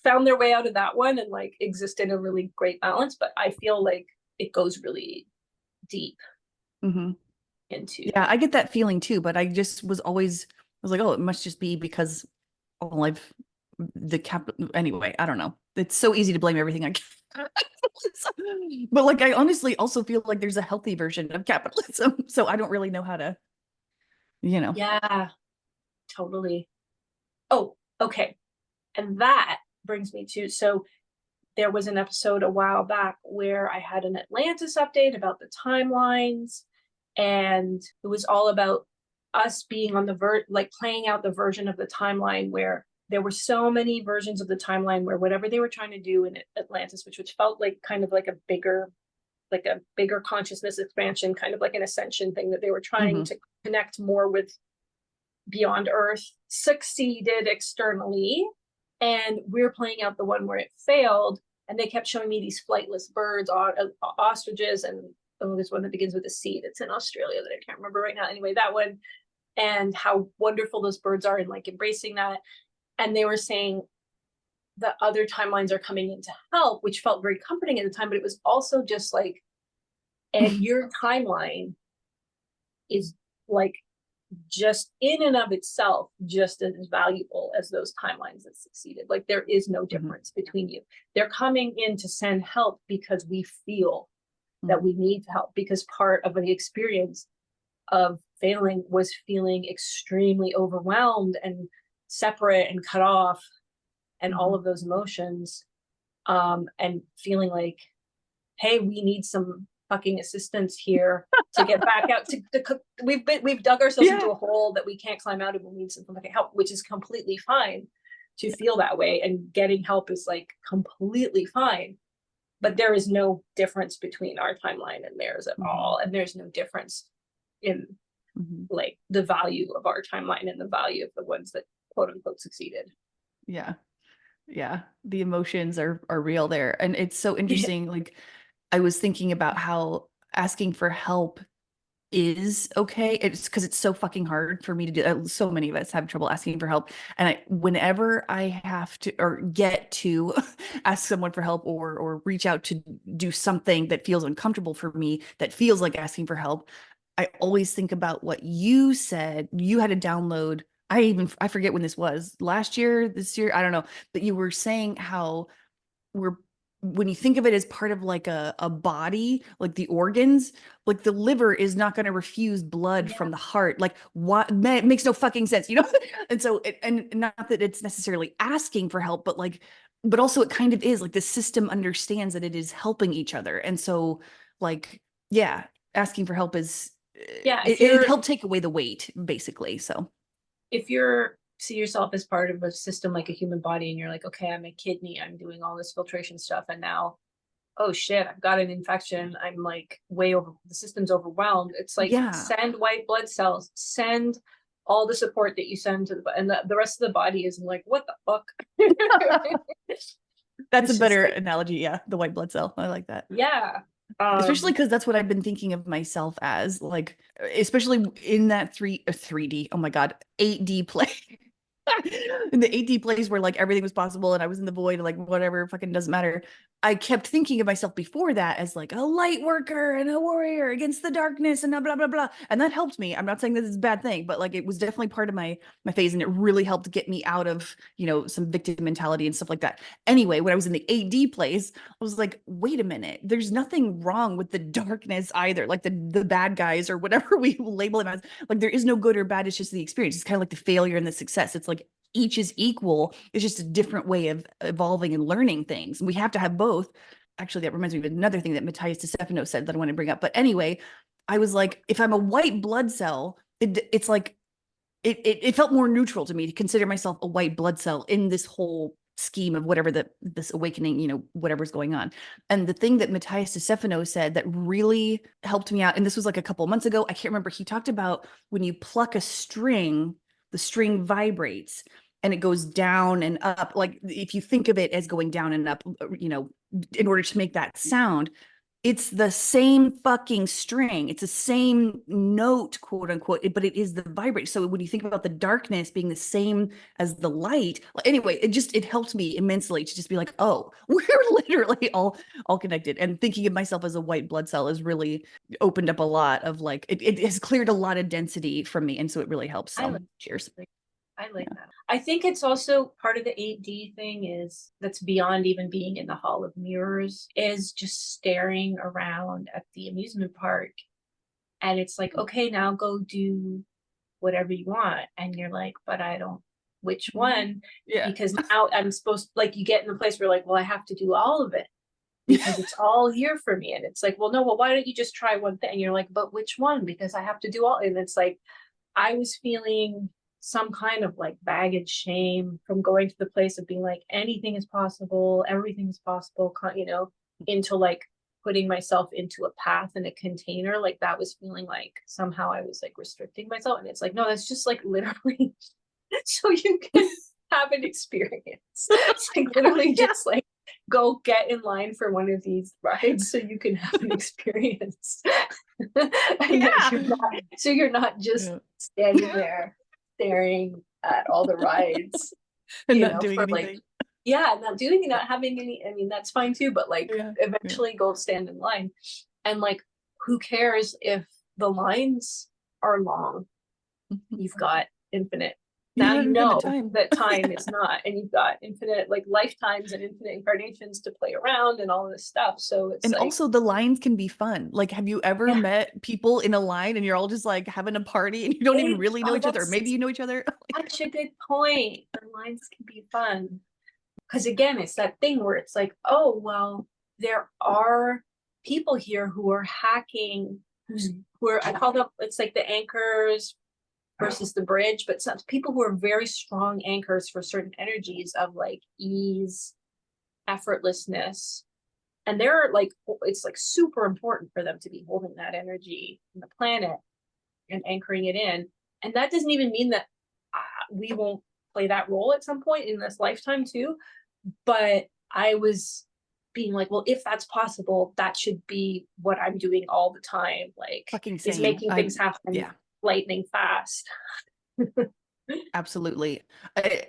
Speaker 4: found their way out of that one and like exist in a really great balance. But I feel like it goes really deep
Speaker 5: Mm-hmm.
Speaker 4: into.
Speaker 5: Yeah, I get that feeling too, but I just was always, I was like, oh, it must just be because all I've, the cap, anyway, I don't know. It's so easy to blame everything on capitalism. But like, I honestly also feel like there's a healthy version of capitalism. So I don't really know how to, you know.
Speaker 4: Yeah, totally. Oh, okay. And that brings me to, so there was an episode a while back where I had an Atlantis update about the timelines, and it was all about us being on the like playing out the version of the timeline where there were so many versions of the timeline where whatever they were trying to do in Atlantis, which felt like kind of like a bigger consciousness expansion, kind of like an ascension thing that they were trying to connect more with beyond Earth, succeeded externally. And we're playing out the one where it failed. And they kept showing me these flightless birds, ostriches, and oh, there's one that begins with a C that's in Australia that I can't remember right now. Anyway, that one, and how wonderful those birds are and like embracing that. And they were saying the other timelines are coming in to help, which felt very comforting at the time, but it was also just like, and your timeline is like just in and of itself just as valuable as those timelines that succeeded. Like there is no difference between you. They're coming in to send help because we feel that we need help, because part of the experience of failing was feeling extremely overwhelmed and separate and cut off and all of those emotions, and feeling like, hey, we need some fucking assistance here to get back out to we've dug ourselves into a hole that we can't climb out of, and we need some fucking help, which is completely fine to feel that way, and getting help is like completely fine. But there is no difference between our timeline and theirs at all, and there's no difference in like the value of our timeline and the value of the ones that quote unquote succeeded.
Speaker 5: Yeah. The emotions are real there. And it's so interesting. Like I was thinking about how asking for help is okay. It's because it's so fucking hard for me to do. So many of us have trouble asking for help. And whenever I have to or get to ask someone for help or reach out to do something that feels uncomfortable for me, that feels like asking for help, I always think about what you said. You had to download. I forget when this was, last year, this year, I don't know, but you were saying how when you think of it as part of like a body, like the organs, like the liver is not going to refuse blood from the heart. Like what, man, it makes no fucking sense, you know? And so, and not that it's necessarily asking for help, but like, but also it kind of is like the system understands that it is helping each other. And so like, yeah, asking for help is, it helped take away the weight basically. So
Speaker 4: if you're see yourself as part of a system like a human body, and you're like, okay, I'm a kidney, I'm doing all this filtration stuff, and now, oh shit, I've got an infection, I'm like way over, the system's overwhelmed. It's like, send white blood cells, send all the support that you send to and the rest of the body is like, what the fuck?
Speaker 5: That's a better analogy. Yeah, the white blood cell, I like that. Especially because that's what I've been thinking of myself as, like, especially in that 3D, oh my god, 8D play. In the 8D place where like everything was possible and I was in the void, like whatever, fucking doesn't matter. I kept thinking of myself before that as like a light worker and a warrior against the darkness and blah blah blah, and that helped me. I'm not saying this is a bad thing, but like it was definitely part of my phase, and it really helped get me out of, you know, some victim mentality and stuff like that. Anyway, when I was in the 8D place, I was like, wait a minute, there's nothing wrong with the darkness either, like the bad guys or whatever we label them as. Like there is no good or bad, it's just the experience. It's kind of like the failure and the success. It's like each is equal. It's just a different way of evolving and learning things. We have to have both. Actually, that reminds me of another thing that Matthias DeStefano said that I want to bring up. But anyway, I was like, if I'm a white blood cell, it's like, it felt more neutral to me to consider myself a white blood cell in this whole scheme of whatever this awakening, you know, whatever's going on. And the thing that Matthias DeStefano said that really helped me out, and this was like a couple of months ago, I can't remember, he talked about when you pluck a string, the string vibrates and it goes down and up. Like if you think of it as going down and up, you know, in order to make that sound, it's the same fucking string. It's the same note, quote unquote, but it is the vibrate. So when you think about the darkness being the same as the light, anyway, it helped me immensely to just be like, oh, we're literally all connected. And thinking of myself as a white blood cell has really opened up a lot of like, it has cleared a lot of density from me. And so it really helps.
Speaker 4: I
Speaker 5: So
Speaker 4: like
Speaker 5: cheers.
Speaker 4: I like
Speaker 5: Yeah.
Speaker 4: that. I think it's also part of the 8D thing is that's beyond even being in the Hall of Mirrors, is just staring around at the amusement park. And it's like, okay, now go do whatever you want. And you're like, but I don't, which one?
Speaker 5: Yeah.
Speaker 4: Because now I'm supposed, like, you get in the place where like, well, I have to do all of it because it's all here for me. And it's like, well, no, well, why don't you just try one thing? And you're like, but which one? Because I have to do all. And it's like, I was feeling some kind of like baggage shame from going to the place of being like, anything is possible, everything is possible, you know, into like putting myself into a path and a container. Like that was feeling like somehow I was like restricting myself. And it's like, no, that's just like literally so you can have an experience. It's like literally just like go get in line for one of these rides so you can have an experience. And so you're not just standing there staring at all the rides
Speaker 5: And
Speaker 4: you
Speaker 5: not
Speaker 4: know,
Speaker 5: doing
Speaker 4: for
Speaker 5: anything.
Speaker 4: like not doing not having any, I mean that's fine too, but like eventually go stand in line. And like who cares if the lines are long? You've got infinite, now you know that time is not, and you've got infinite like lifetimes and infinite incarnations to play around and all this stuff. So it's
Speaker 5: And
Speaker 4: like,
Speaker 5: also the lines can be fun. Like, have you ever met people in a line and you're all just like having a party and you don't even really know each other, or maybe you know each other?
Speaker 4: Such a good point. The lines can be fun. Because again, it's that thing where it's like, oh, well, there are people here who are hacking, who are, I call them, it's like the anchors versus the bridge, but some people who are very strong anchors for certain energies of like ease, effortlessness. And they're like, it's like super important for them to be holding that energy in the planet and anchoring it in. And that doesn't even mean that we won't play that role at some point in this lifetime too. But I was being like, well, if that's possible, that should be what I'm doing all the time. Like, is making things happen lightning fast.
Speaker 5: Absolutely.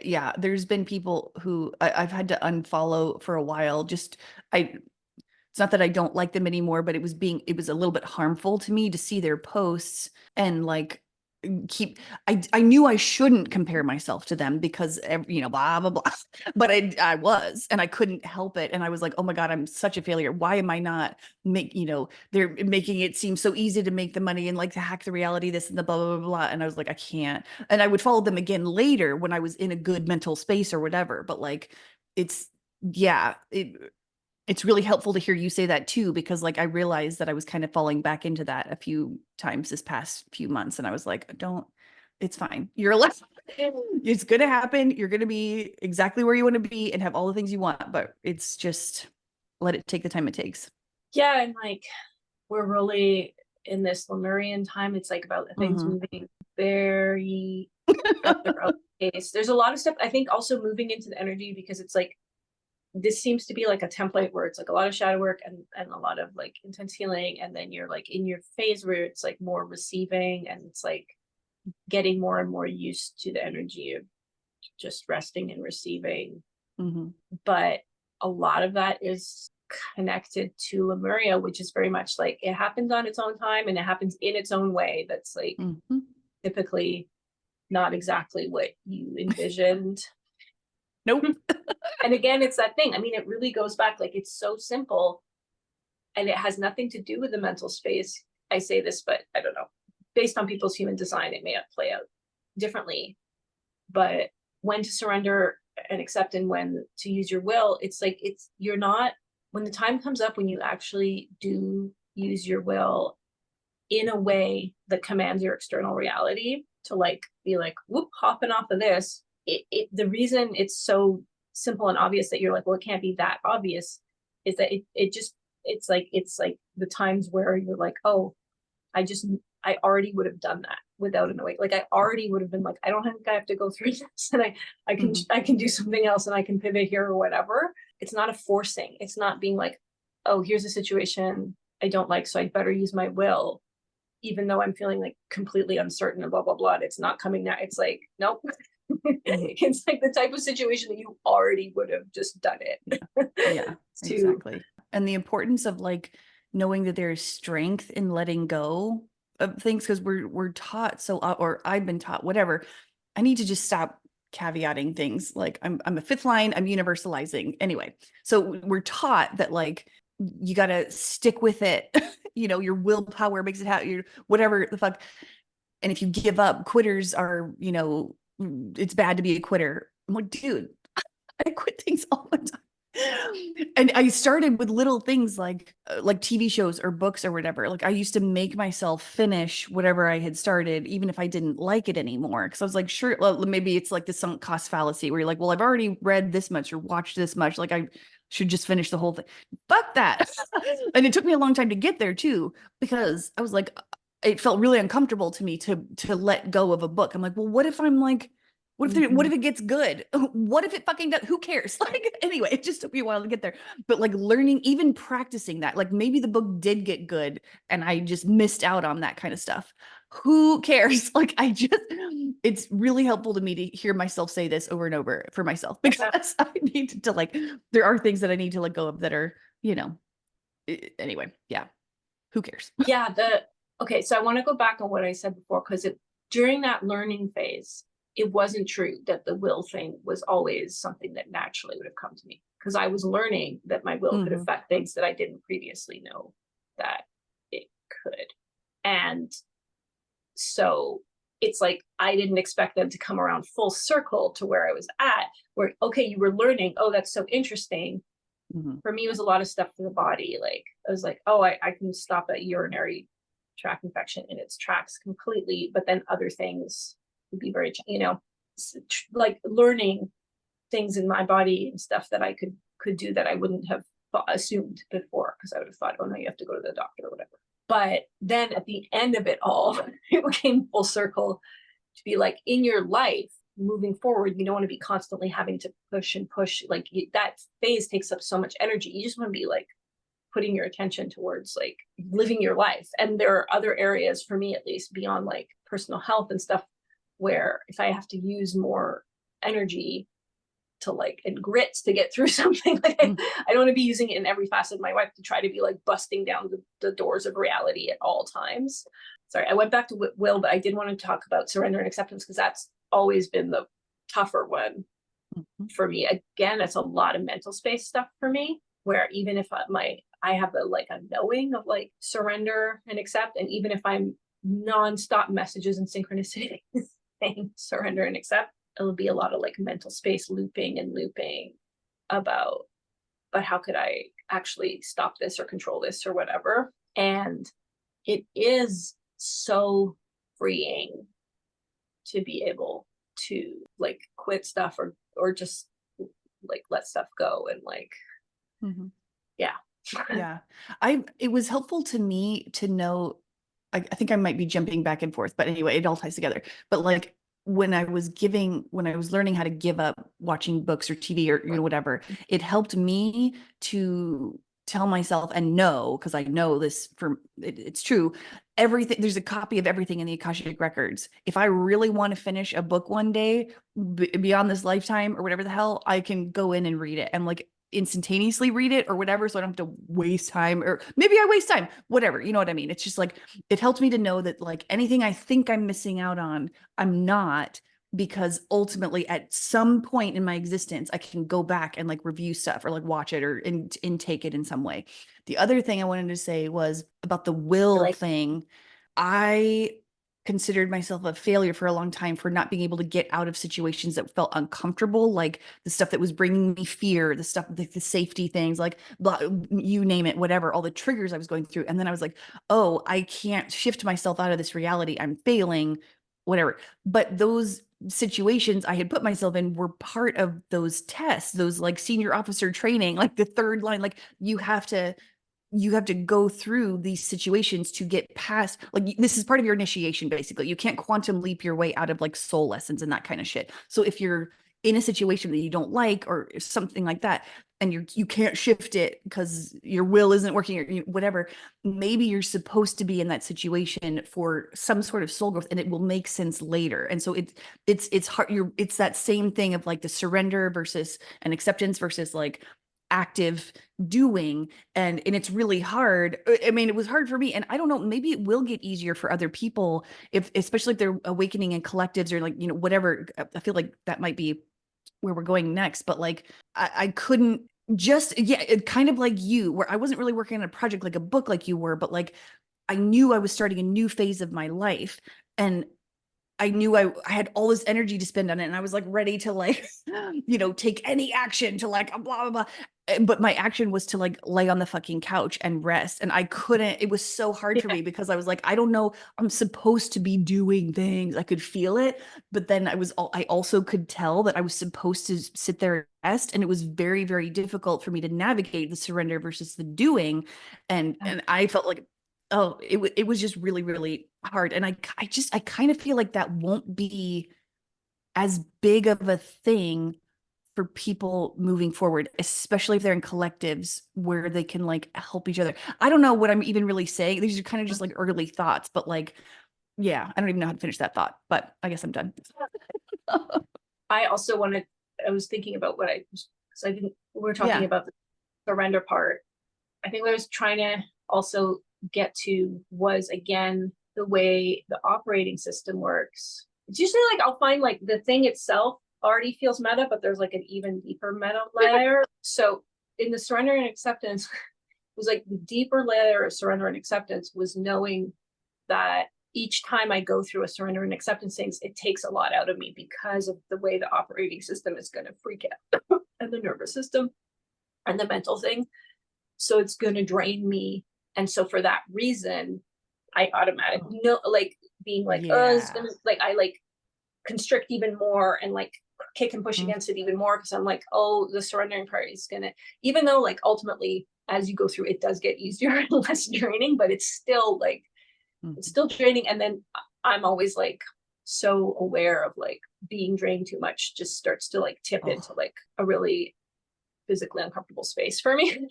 Speaker 5: Yeah, there's been people who I've had to unfollow for a while. Just it's not that I don't like them anymore, but it was a little bit harmful to me to see their posts and like I knew I shouldn't compare myself to them because blah blah blah, but I was, and I couldn't help it. And I was like, oh my God, I'm such a failure. Why am I not they're making it seem so easy to make the money and like to hack the reality, this and the blah blah blah blah. And I was like, I can't. And I would follow them again later when I was in a good mental space or whatever. But like it's it's really helpful to hear you say that too, because like I realized that I was kind of falling back into that a few times this past few months. And I was like, it's fine. You're allowed. It's going to happen. You're going to be exactly where you want to be and have all the things you want, but it's just let it take the time it takes.
Speaker 4: Yeah. And like, we're really in this Lemurian time. It's like about things moving very at their own pace. There's a lot of stuff, I think, also moving into the energy, because it's like, this seems to be like a template where it's like a lot of shadow work and a lot of like intense healing. And then you're like in your phase where it's like more receiving, and it's like getting more and more used to the energy of just resting and receiving. But a lot of that is connected to Lemuria, which is very much like it happens on its own time and it happens in its own way. That's like typically not exactly what you envisioned.
Speaker 5: Nope.
Speaker 4: And again, it's that thing. I mean, it really goes back, like it's so simple and it has nothing to do with the mental space. I say this, but I don't know. Based on people's human design, it may play out differently. But when to surrender and accept and when to use your will, it's like you're not, when the time comes up when you actually do use your will in a way that commands your external reality to like be like, whoop, hopping off of this. The reason it's so simple and obvious that you're like, well, it can't be that obvious, is that it's like the times where you're like, oh, I already would have done that without an awake. Like I already would have been like, I don't think I have to go through this, and I can do something else and I can pivot here or whatever. It's not a forcing. It's not being like, oh, here's a situation, I don't like, so I'd better use my will, even though I'm feeling like completely uncertain and blah, blah, blah. It's not coming now. It's like, nope. It's like the type of situation that you already would have just done it.
Speaker 5: Yeah, exactly. And the importance of like knowing that there's strength in letting go of things, because we're taught so, or I've been taught, whatever. I need to just stop caveating things. Like I'm a fifth line, I'm universalizing. Anyway, so we're taught that like you got to stick with it. You know, your willpower makes it happen, your whatever the fuck. And if you give up, quitters are, you know, it's bad to be a quitter. I'm like, dude, I quit things all the time. And I started with little things like TV shows or books or whatever. Like I used to make myself finish whatever I had started, even if I didn't like it anymore. Because I was like, sure, well, maybe it's like the sunk cost fallacy where you're like, well, I've already read this much or watched this much. Like I should just finish the whole thing. Fuck that. And it took me a long time to get there too, because I was like, it felt really uncomfortable to me to let go of a book. I'm like, well, what if I'm like, what if it gets good? What if it fucking does? Who cares? Like, anyway, it just took me a while to get there. But like learning, even practicing that, like maybe the book did get good and I just missed out on that kind of stuff. Who cares? Like, it's really helpful to me to hear myself say this over and over for myself, because I need to like, there are things that I need to let go of that are, you know, anyway, yeah. Who cares?
Speaker 4: Yeah. Okay. So I want to go back on what I said before, because during that learning phase, it wasn't true that the will thing was always something that naturally would have come to me, because I was learning that my will could affect things that I didn't previously know that it could. And so it's like, I didn't expect them to come around full circle to where I was at, where, okay, you were learning. Oh, that's so interesting. For me, it was a lot of stuff for the body. Like I was like, oh, I can stop a urinary tract infection in its tracks completely. But then other things would be very, you know, like learning things in my body and stuff that I could do that I wouldn't have assumed before, because I would have thought, oh no, you have to go to the doctor or whatever. But then at the end of it all, it came full circle to be like, in your life moving forward, you don't want to be constantly having to push and push. Like that phase takes up so much energy. You just want to be like putting your attention towards like living your life. And there are other areas, for me at least, beyond like personal health and stuff, where if I have to use more energy to like, and grit to get through something, like I don't want to be using it in every facet of my life to try to be like busting down the doors of reality at all times. Sorry, I went back to will, but I did want to talk about surrender and acceptance, because that's always been the tougher one for me. Again, it's a lot of mental space stuff for me, where even if I have a knowing of like surrender and accept, and even if I'm nonstop messages and synchronicity saying surrender and accept, it'll be a lot of like mental space looping about, but how could I actually stop this or control this or whatever. And it is so freeing to be able to like quit stuff or just like let stuff go and like yeah.
Speaker 5: Yeah. It was helpful to me to know, I think I might be jumping back and forth, but anyway, it all ties together. But like when I was learning how to give up watching books or TV or, you know, whatever, it helped me to tell myself and know, because I know this it's true. Everything, there's a copy of everything in the Akashic records. If I really want to finish a book one day beyond this lifetime or whatever the hell, I can go in and read it and like instantaneously read it or whatever, so I don't have to waste time, or maybe I waste time, whatever, you know what I mean? It's just like, it helped me to know that like anything I think I'm missing out on, I'm not, because ultimately at some point in my existence I can go back and like review stuff or like watch it or intake it in some way. The other thing I wanted to say was about the will thing. I considered myself a failure for a long time for not being able to get out of situations that felt uncomfortable, like the stuff that was bringing me fear, the stuff, the safety things, like blah, you name it, whatever, all the triggers I was going through. And then I was like, oh, I can't shift myself out of this reality. I'm failing, whatever. But those situations I had put myself in were part of those tests, those like senior officer training, like the third line, like you have to go through these situations to get past, like this is part of your initiation basically. You can't quantum leap your way out of like soul lessons and that kind of shit. So if you're in a situation that you don't like or something like that, and you can't shift it because your will isn't working or whatever, maybe you're supposed to be in that situation for some sort of soul growth, and it will make sense later. And so it's hard. It's that same thing of like the surrender versus an acceptance versus like active doing, and it's really hard. I mean, it was hard for me, and I don't know, maybe it will get easier for other people, if especially if they're awakening in collectives or like, whatever. I feel like that might be where we're going next. But like I couldn't just, yeah, it kind of like you, where I wasn't really working on a project like a book like you were, but like I knew I was starting a new phase of my life, and I knew I had all this energy to spend on it, and I was like ready to like, take any action to like blah blah blah. But my action was to like lay on the fucking couch and rest, and I couldn't. It was so hard for
Speaker 4: Yeah.
Speaker 5: me because I was like, I don't know, I'm supposed to be doing things. I could feel it, but then I also could tell that I was supposed to sit there and rest, and it was very very difficult for me to navigate the surrender versus the doing, and I felt like, oh, it was just really really hard. And I kind of feel like that won't be as big of a thing for people moving forward, especially if they're in collectives where they can like help each other. I don't know what I'm even really saying. These are kind of just like early thoughts, but like, yeah, I don't even know how to finish that thought, but I guess I'm done.
Speaker 4: I also wanted, I was thinking about what because I didn't, we were talking
Speaker 5: Yeah.
Speaker 4: about the surrender part. I think what I was trying to also get to was, again, the way the operating system works. It's usually like I'll find like the thing itself already feels meta, but there's like an even deeper meta layer. So in the surrender and acceptance, it was like the deeper layer of surrender and acceptance was knowing that each time I go through a surrender and acceptance things, it takes a lot out of me because of the way the operating system is going to freak out and the nervous system and the mental thing. So it's going to drain me. And so for that reason, I automatically know, like being like, oh, it's
Speaker 5: Yeah.
Speaker 4: gonna, like, I like constrict even more and like kick and push against it even more, because I'm like, oh, the surrendering part is gonna, even though like ultimately as you go through it does get easier and less draining, but it's still like, it's still draining. And then I'm always like so aware of like being drained too much just starts to like tip into like a really physically uncomfortable space for me.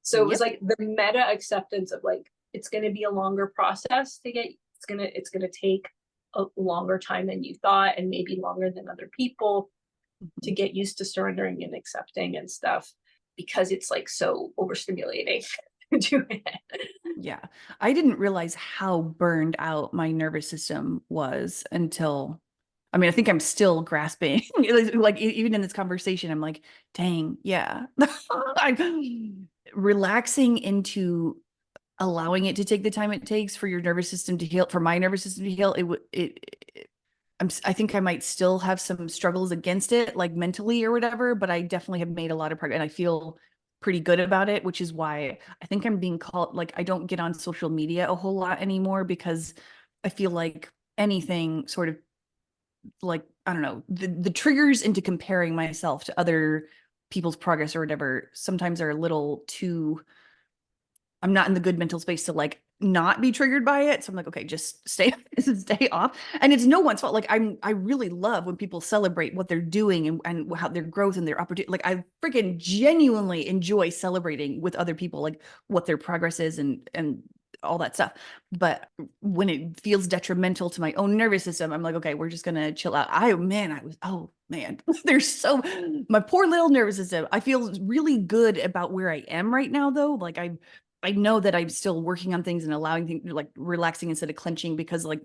Speaker 4: So it was like the meta acceptance of like, it's going to be a longer process to get, it's going to take a longer time than you thought, and maybe longer than other people to get used to surrendering and accepting and stuff, because it's like so overstimulating to do it.
Speaker 5: Yeah. I didn't realize how burned out my nervous system was until, I mean, I think I'm still grasping. Like even in this conversation, I'm like, dang, yeah. I'm relaxing into allowing it to take the time it takes for your nervous system to heal, for my nervous system to heal. I think I might still have some struggles against it, like mentally or whatever, but I definitely have made a lot of progress, and I feel pretty good about it, which is why I think I'm being called, like, I don't get on social media a whole lot anymore, because I feel like anything sort of like, I don't know, the triggers into comparing myself to other people's progress or whatever sometimes are a little too, I'm not in the good mental space to like not be triggered by it. So I'm like, okay, just stay off. And it's no one's fault. Like I really love when people celebrate what they're doing and how their growth and their opportunity. Like I freaking genuinely enjoy celebrating with other people, like what their progress is and all that stuff. But when it feels detrimental to my own nervous system, I'm like, okay, we're just gonna chill out. Oh man, there's so, my poor little nervous system. I feel really good about where I am right now though. Like I know that I'm still working on things and allowing things, like relaxing instead of clenching, because like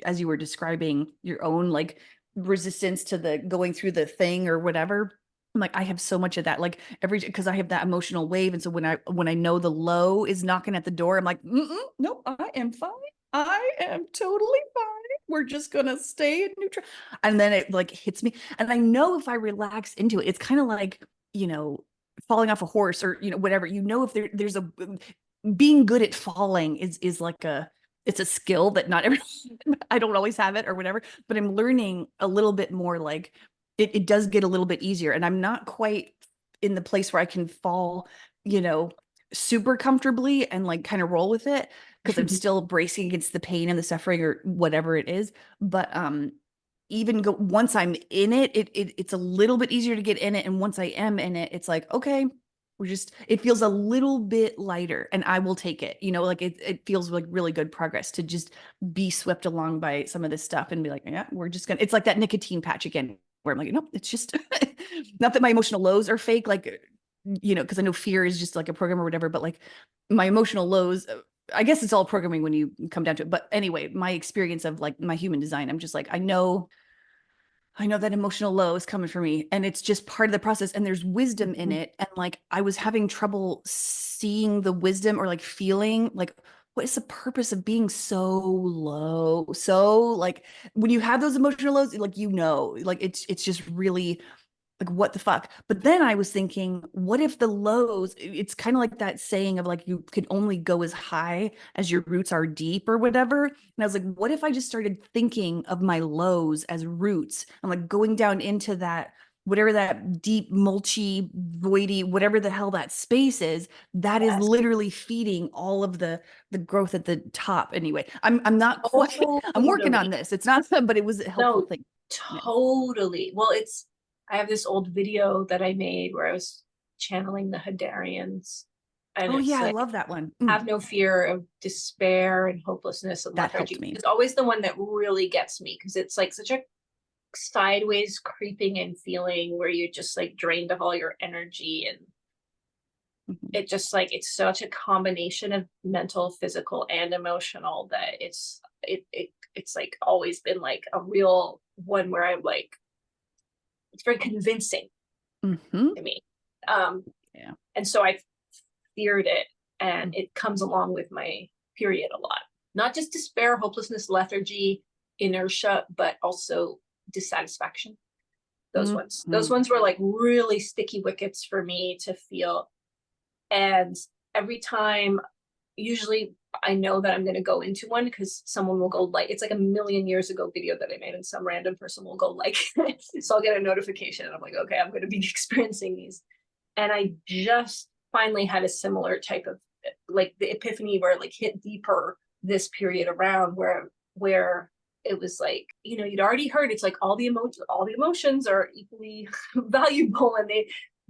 Speaker 5: as you were describing your own like resistance to the going through the thing or whatever. I'm like, I have so much of that, like because I have that emotional wave. And so when I know the low is knocking at the door, I'm like, nope, I am fine. I am totally fine. We're just gonna stay in neutral. And then it like hits me. And I know if I relax into it, it's kind of like, falling off a horse or whatever. If there's a, being good at falling is like it's a skill that not every I don't always have it or whatever, but I'm learning a little bit more. Like it does get a little bit easier, and I'm not quite in the place where I can fall super comfortably and like kind of roll with it, because I'm still bracing against the pain and the suffering or whatever it is. But even go once I'm in it, it's a little bit easier to get in it. And once I am in it, it's like, okay, it feels a little bit lighter and I will take it. Like it feels like really good progress to just be swept along by some of this stuff and be like, yeah, it's like that nicotine patch again, where I'm like, no, it's just not that my emotional lows are fake, like, because I know fear is just like a program or whatever, but like my emotional lows, I guess it's all programming when you come down to it. But anyway, my experience of like my human design, I'm just like, I know that emotional low is coming for me, and it's just part of the process, and there's wisdom in it. And like I was having trouble seeing the wisdom, or like feeling like, what is the purpose of being so low? So like when you have those emotional lows, like, like it's just really like, what the fuck? But then I was thinking, what if the lows, it's kind of like that saying of like, you can only go as high as your roots are deep or whatever. And I was like, what if I just started thinking of my lows as roots? I'm like going down into that, whatever that deep, mulchy, voidy, whatever the hell that space is, that is
Speaker 4: Yes.
Speaker 5: literally feeding all of the growth at the top. Anyway, I'm not quite, I'm working on
Speaker 4: Totally.
Speaker 5: this. It's not, but it was a helpful
Speaker 4: No,
Speaker 5: thing. Yeah.
Speaker 4: totally. Well, I have this old video that I made where I was channeling the Hadarians, and
Speaker 5: Oh
Speaker 4: it's
Speaker 5: yeah, I
Speaker 4: like,
Speaker 5: love that one.
Speaker 4: have no fear of despair and hopelessness and
Speaker 5: That helped
Speaker 4: lethargy.
Speaker 5: me.
Speaker 4: It's always the one that really gets me, because it's like such a sideways creeping and feeling where you just like drained of all your energy, and
Speaker 5: Mhm.
Speaker 4: it just like, it's such a combination of mental, physical, and emotional that it's like always been like a real one where I'm like, it's very convincing
Speaker 5: Mhm.
Speaker 4: to me.
Speaker 5: Yeah.
Speaker 4: And so I feared it, and it comes along with my period a lot. Not just despair, hopelessness, lethargy, inertia, but also dissatisfaction. Those ones. Those
Speaker 5: Mhm.
Speaker 4: ones were like really sticky wickets for me to feel. And every time, usually I know that I'm going to go into one because someone will go like, it's like a million years ago video that I made, and some random person will go like, so I'll get a notification and I'm like, okay, I'm going to be experiencing these. And I just finally had a similar type of like the epiphany where it like hit deeper this period around where it was like, you'd already heard it's like all the emotions are equally valuable, and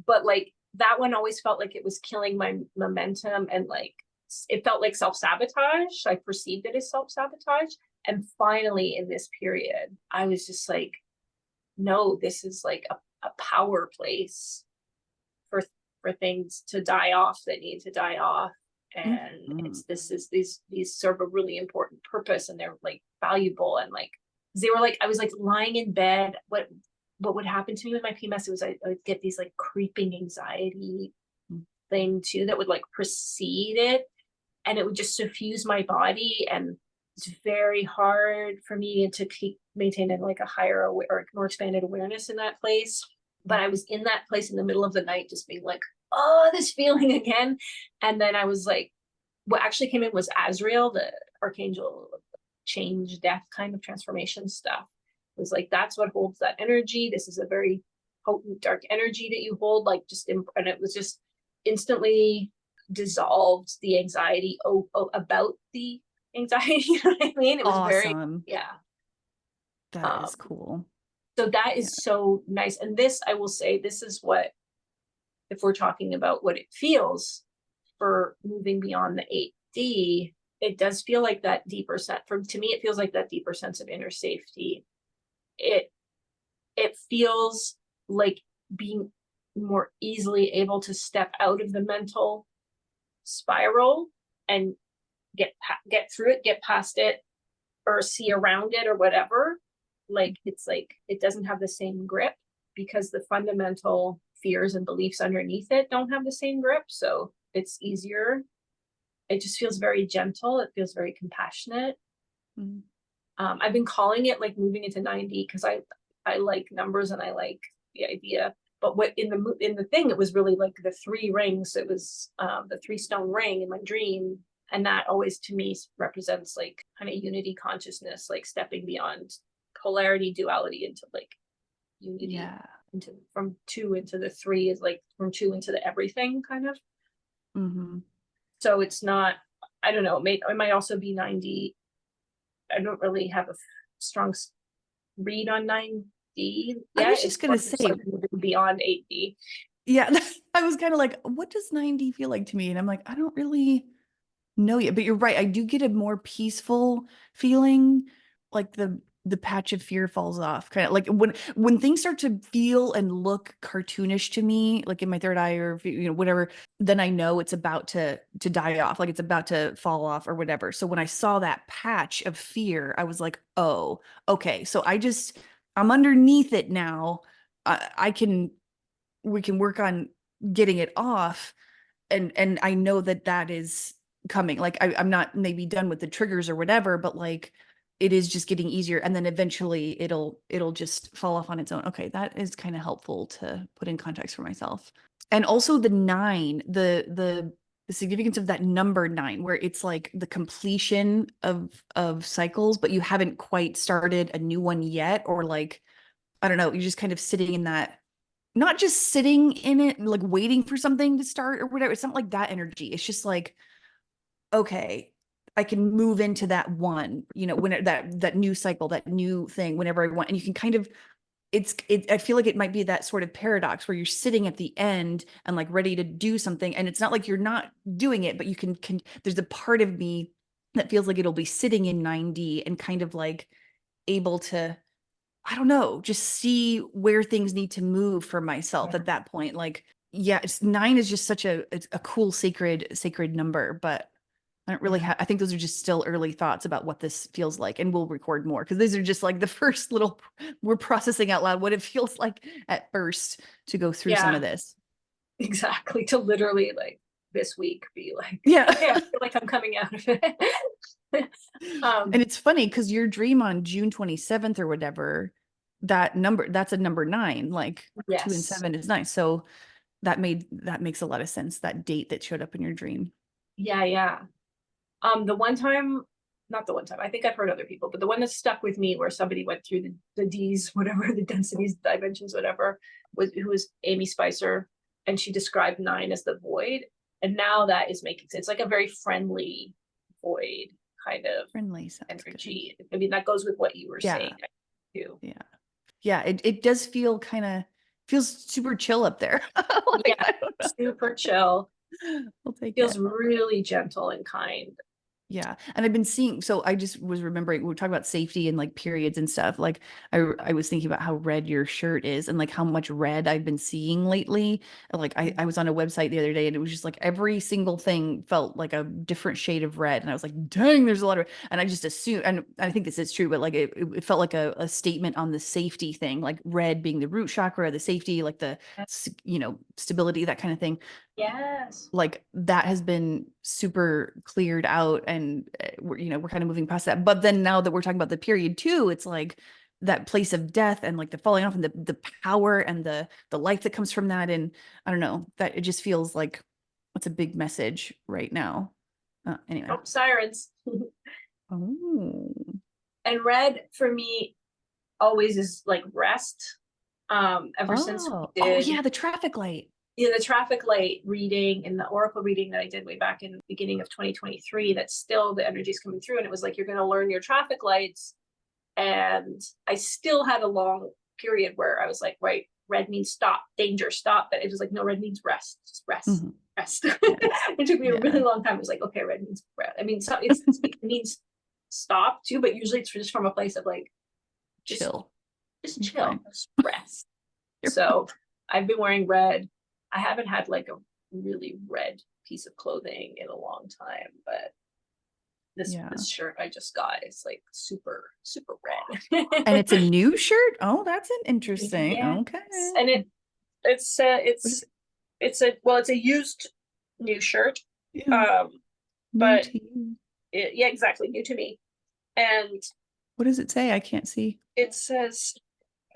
Speaker 4: but like that one always felt like it was killing my momentum, and like it felt like self-sabotage. I perceived it as self-sabotage. And finally in this period, I was just like, no, this is like a power place for things to die off that need to die off. And
Speaker 5: Mhm.
Speaker 4: these serve a really important purpose, and they're like valuable. And like they were like, I was like lying in bed. What would happen to me with my PMS was I would get these like creeping anxiety thing too that would like precede it, and it would just suffuse my body. And it's very hard for me to keep maintaining like a higher or more expanded awareness in that place. But I was in that place in the middle of the night, just being like, oh, this feeling again. And then I was like, what actually came in was Azrael, the archangel, change, death kind of transformation stuff. It was like, that's what holds that energy. This is a very potent dark energy that you hold, like and it was just instantly dissolved the anxiety about the anxiety. You know what I mean? It was very,
Speaker 5: Awesome.
Speaker 4: yeah.
Speaker 5: That
Speaker 4: Um,
Speaker 5: is cool.
Speaker 4: so that
Speaker 5: Yeah.
Speaker 4: is so nice. And this, I will say, this is what, if we're talking about what it feels for moving beyond the 8D, it does feel like that deeper sense. To me, it feels like that deeper sense of inner safety. It feels like being more easily able to step out of the mental spiral and get through it, get past it, or see around it or whatever. Like it's like it doesn't have the same grip because the fundamental fears and beliefs underneath it don't have the same grip. So it's easier. It just feels very gentle. It feels very compassionate.
Speaker 5: Mhm.
Speaker 4: I've been calling it like moving into 9D because I like numbers and I like the idea. But what in the thing, it was really like the 3 rings. It was the 3 stone ring in my dream, and that always to me represents like kind of unity consciousness, like stepping beyond polarity, duality into like unity.
Speaker 5: Yeah.
Speaker 4: Into from 2 into the 3 is like from 2 into the everything kind of.
Speaker 5: Mm-hmm.
Speaker 4: So it's not. I don't know. It might also be 9D. I don't really have a strong read on 9D
Speaker 5: I
Speaker 4: yet.
Speaker 5: was just
Speaker 4: It's
Speaker 5: gonna
Speaker 4: more just
Speaker 5: say,
Speaker 4: like moving beyond 8D.
Speaker 5: yeah, I was kind of like, what does 9D feel like to me? And I'm like, I don't really know yet. But you're right. I do get a more peaceful feeling, like the patch of fear falls off. Kind of like when things start to feel and look cartoonish to me, like in my third eye or whatever, then I know it's about to die off, like it's about to fall off or whatever. So when I saw that patch of fear, I was like, oh, okay. So I'm underneath it now. I can we can work on getting it off, and I know that that is coming. Like I'm not maybe done with the triggers or whatever, but like it is just getting easier, and then eventually it'll just fall off on its own. Okay, that is kind of helpful to put in context for myself. And also the 9, the significance of that number 9, where it's like the completion of cycles, but you haven't quite started a new one yet, or like I don't know, you're just kind of sitting in that, not just sitting in it like waiting for something to start or whatever. It's not like that energy. It's just like, okay, I can move into that one, when that new cycle, that new thing, whenever I want. And you can kind of, I feel like it might be that sort of paradox where you're sitting at the end and like ready to do something. And it's not like you're not doing it, but you can there's a part of me that feels like it'll be sitting in 9D and kind of like able to, I don't know, just see where things need to move for myself at that point. Like, yeah, 9 is just such it's a cool sacred number, but I don't really I think those are just still early thoughts about what this feels like, and we'll record more because these are just like the first little, we're processing out loud what it feels like at first to go through some
Speaker 4: Yeah,
Speaker 5: of this.
Speaker 4: exactly. To literally like this week be like,
Speaker 5: Yeah.
Speaker 4: okay, I feel like I'm coming out of it.
Speaker 5: And it's funny because your dream on June 27th or whatever, that's a number 9, like 2 and
Speaker 4: Yes.
Speaker 5: 7 is nice. So that makes a lot of sense, that date that showed up in your dream.
Speaker 4: Yeah, yeah. The one time, not the one time, I think I've heard other people, but the one that stuck with me where somebody went through the D's, whatever, the densities, dimensions, whatever, who was Amy Spicer, and she described 9 as the void. And now that is making sense. It's like a very friendly void kind of
Speaker 5: Friendly
Speaker 4: energy. Good. I mean, that goes with what you were saying too.
Speaker 5: Yeah. Yeah. It does feels super chill up there. Like,
Speaker 4: yeah, super chill.
Speaker 5: I'll take
Speaker 4: Feels
Speaker 5: it.
Speaker 4: really gentle and kind.
Speaker 5: Yeah. And I've been seeing, so I just was remembering, we were talking about safety and like periods and stuff. Like I was thinking about how red your shirt is and like how much red I've been seeing lately. Like I was on a website the other day and it was just like every single thing felt like a different shade of red. And I was like, dang, there's a lot of, and I just assumed, and I think this is true, but like it felt like a statement on the safety thing, like red being the root chakra, the safety, like the, stability, that kind of thing.
Speaker 4: Yes.
Speaker 5: Like that has been super cleared out, and we're kind of moving past that. But then now that we're talking about the period too, it's like that place of death and like the falling off and the power and the life that comes from that. And I don't know, that it just feels like it's a big message right now. Anyway.
Speaker 4: Oh, sirens.
Speaker 5: Oh.
Speaker 4: And red for me always is like rest. Ever since we did,
Speaker 5: yeah, the traffic light.
Speaker 4: Yeah, the traffic light reading and the oracle reading that I did way back in the beginning of 2023, that's still the energy's coming through. And it was like, you're going to learn your traffic lights. And I still had a long period where I was like, right, red means stop, danger, stop. But it was like, no, red means rest, just rest, rest. It took me a really long time. It was like, okay, red means rest. I mean, so it means stop too, but usually it's just from a place of like,
Speaker 5: chill,
Speaker 4: just chill, just rest. So I've been wearing red. I haven't had like a really red piece of clothing in a long time, but this shirt I just got is like super red.
Speaker 5: And it's a new shirt. Oh, that's an interesting.
Speaker 4: Yes.
Speaker 5: Okay.
Speaker 4: And it's a used new shirt.
Speaker 5: Yeah.
Speaker 4: But yeah, exactly, new to me. And
Speaker 5: what does it say? I can't see.
Speaker 4: It says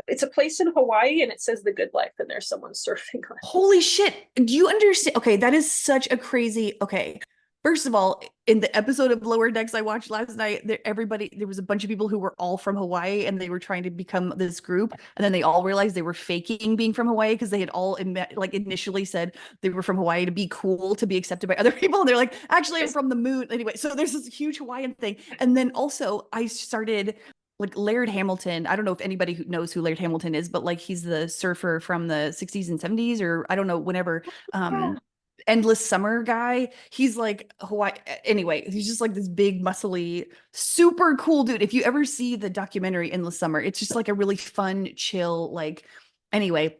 Speaker 4: it's a place in Hawaii and it says the good life and there's someone surfing on it.
Speaker 5: Holy shit. Do you understand? Okay, that is such a crazy, okay. First of all, in the episode of Lower Decks I watched last night, there was a bunch of people who were all from Hawaii and they were trying to become this group. And then they all realized they were faking being from Hawaii because they had all initially said they were from Hawaii to be cool, to be accepted by other people. And they're like, actually, I'm from the moon. Anyway, so there's this huge Hawaiian thing. And then also I started like Laird Hamilton. I don't know if anybody who knows who Laird Hamilton is, but like he's the surfer from the 60s and 70s, or I don't know, whenever.
Speaker 4: Yeah.
Speaker 5: Endless Summer guy. He's like Hawaii. Anyway, he's just like this big, muscly, super cool dude. If you ever see the documentary Endless Summer, it's just like a really fun, chill, like, anyway,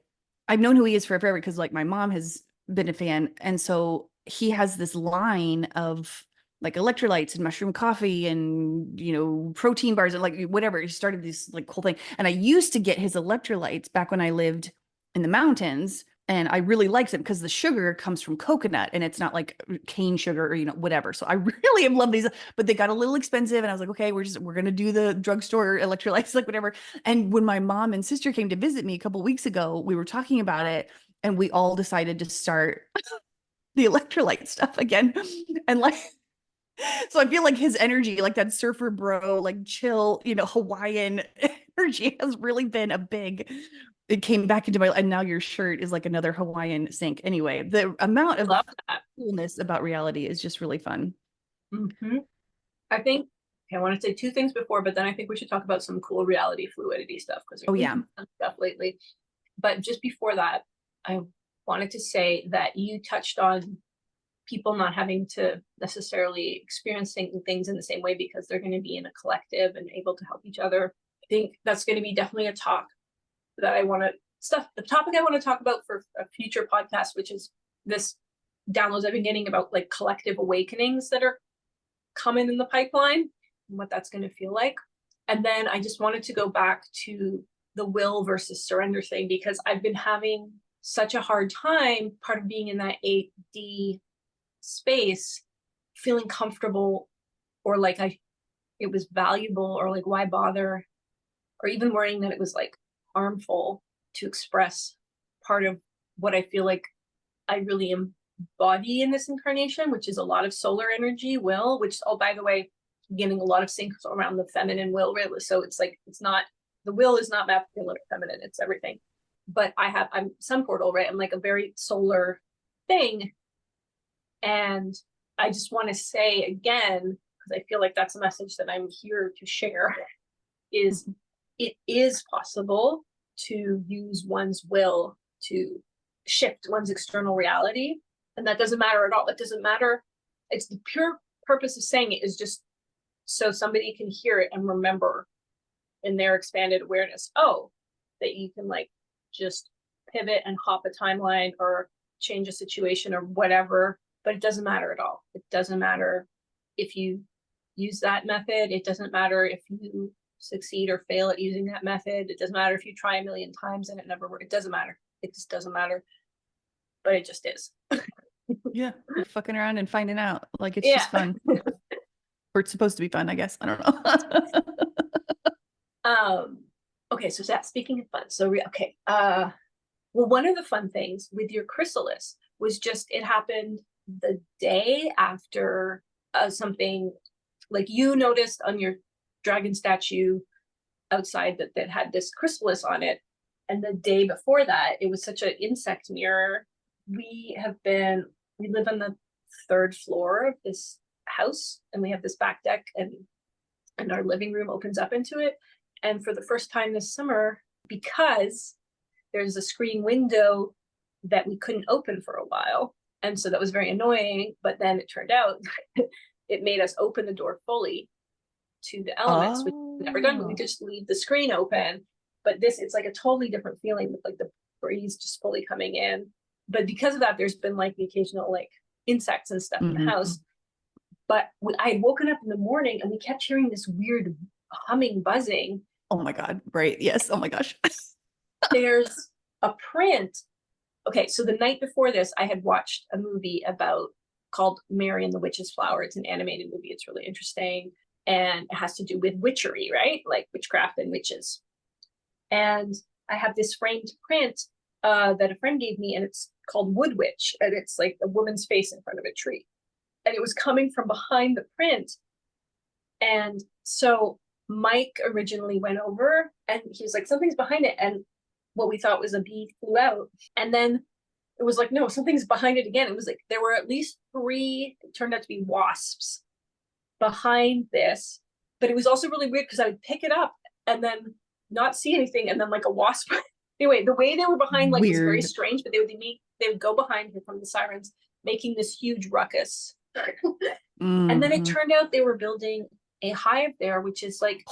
Speaker 5: I've known who he is for forever because like my mom has been a fan. And so he has this line of like electrolytes and mushroom coffee and, you know, protein bars and like whatever. He started this like whole thing. And I used to get his electrolytes back when I lived in the mountains. And I really liked it because the sugar comes from coconut and it's not like cane sugar or, you know, whatever. So I really have loved these, but they got a little expensive. And I was like, okay, we're going to do the drugstore electrolytes, like whatever. And when my mom and sister came to visit me a couple weeks ago, we were talking about it and we all decided to start the electrolyte stuff again. And like, so I feel like his energy, like that surfer bro, like chill, you know, Hawaiian energy has really been a big, it came back into my, and now your shirt is like another Hawaiian sink. Anyway, the amount of
Speaker 4: Love that.
Speaker 5: coolness about reality is just really fun.
Speaker 4: Hmm. I think I want to say two things before, but then I think we should talk about some cool reality fluidity stuff because
Speaker 5: Oh, yeah.
Speaker 4: stuff lately. But just before that, I wanted to say that you touched on people not having to necessarily experience things in the same way because they're going to be in a collective and able to help each other. I think that's going to be definitely a talk that the topic I want to talk about for a future podcast, which is this downloads I've been getting about like collective awakenings that are coming in the pipeline and what that's going to feel like. And then I just wanted to go back to the will versus surrender thing because I've been having such a hard time, part of being in that 8D space, feeling comfortable or like it was valuable or like why bother, or even worrying that it was like harmful to express part of what I feel like I really embody in this incarnation, which is a lot of solar energy, will, which, oh, by the way, getting a lot of syncs around the feminine will, really. So it's like, it's not, the will is not masculine or feminine, it's everything. But I'm sun portal, right? I'm like a very solar thing. And I just want to say again, because I feel like that's a message that I'm here to share, is it is possible to use one's will to shift one's external reality. And that doesn't matter at all. It doesn't matter. It's the pure purpose of saying it is just so somebody can hear it and remember in their expanded awareness, oh, that you can like just pivot and hop a timeline or change a situation or whatever. But it doesn't matter at all. It doesn't matter if you use that method. It doesn't matter if you succeed or fail at using that method. It doesn't matter if you try a million times and it never works. It doesn't matter. It just doesn't matter. But it just is.
Speaker 5: Yeah. You're fucking around and finding out. Like, it's
Speaker 4: Yeah.
Speaker 5: just fun. Or it's supposed to be fun, I guess. I don't know.
Speaker 4: Okay, so that speaking of fun, so well, one of the fun things with your chrysalis was just it happened the day after something like you noticed on your dragon statue outside that had this chrysalis on it, and the day before that it was such an insect mirror. We live on the 3rd floor of this house, and we have this back deck, and our living room opens up into it. And for the first time this summer, because there's a screen window that we couldn't open for a while, and so that was very annoying, but then it turned out it made us open the door fully to the elements, which we've never done. We just leave the screen open, but it's like a totally different feeling with like the breeze just fully coming in. But because of that, there's been like the occasional like insects and stuff in the house. But I had woken up in the morning and we kept hearing this weird humming, buzzing.
Speaker 5: Oh my God. Right. Yes. Oh my gosh.
Speaker 4: There's a print. Okay, so the night before this, I had watched a movie called Mary and the Witch's Flower. It's an animated movie. It's really interesting. And it has to do with witchery, right? Like witchcraft and witches. And I have this framed print that a friend gave me, and it's called Wood Witch. And it's like a woman's face in front of a tree. And it was coming from behind the print. And so Mike originally went over and he was like, something's behind it. And what we thought was a bee flew out. And then it was like, no, something's behind it again. It was like, there were at least 3, it turned out to be wasps behind this. But it was also really weird because I would pick it up and then not see anything, and then like a wasp. Anyway, the way they were behind like was very
Speaker 5: Weird.
Speaker 4: strange, but they would go behind her from the sirens, making this huge ruckus. And then it
Speaker 5: Mhm.
Speaker 4: turned out they were building a hive there, which is like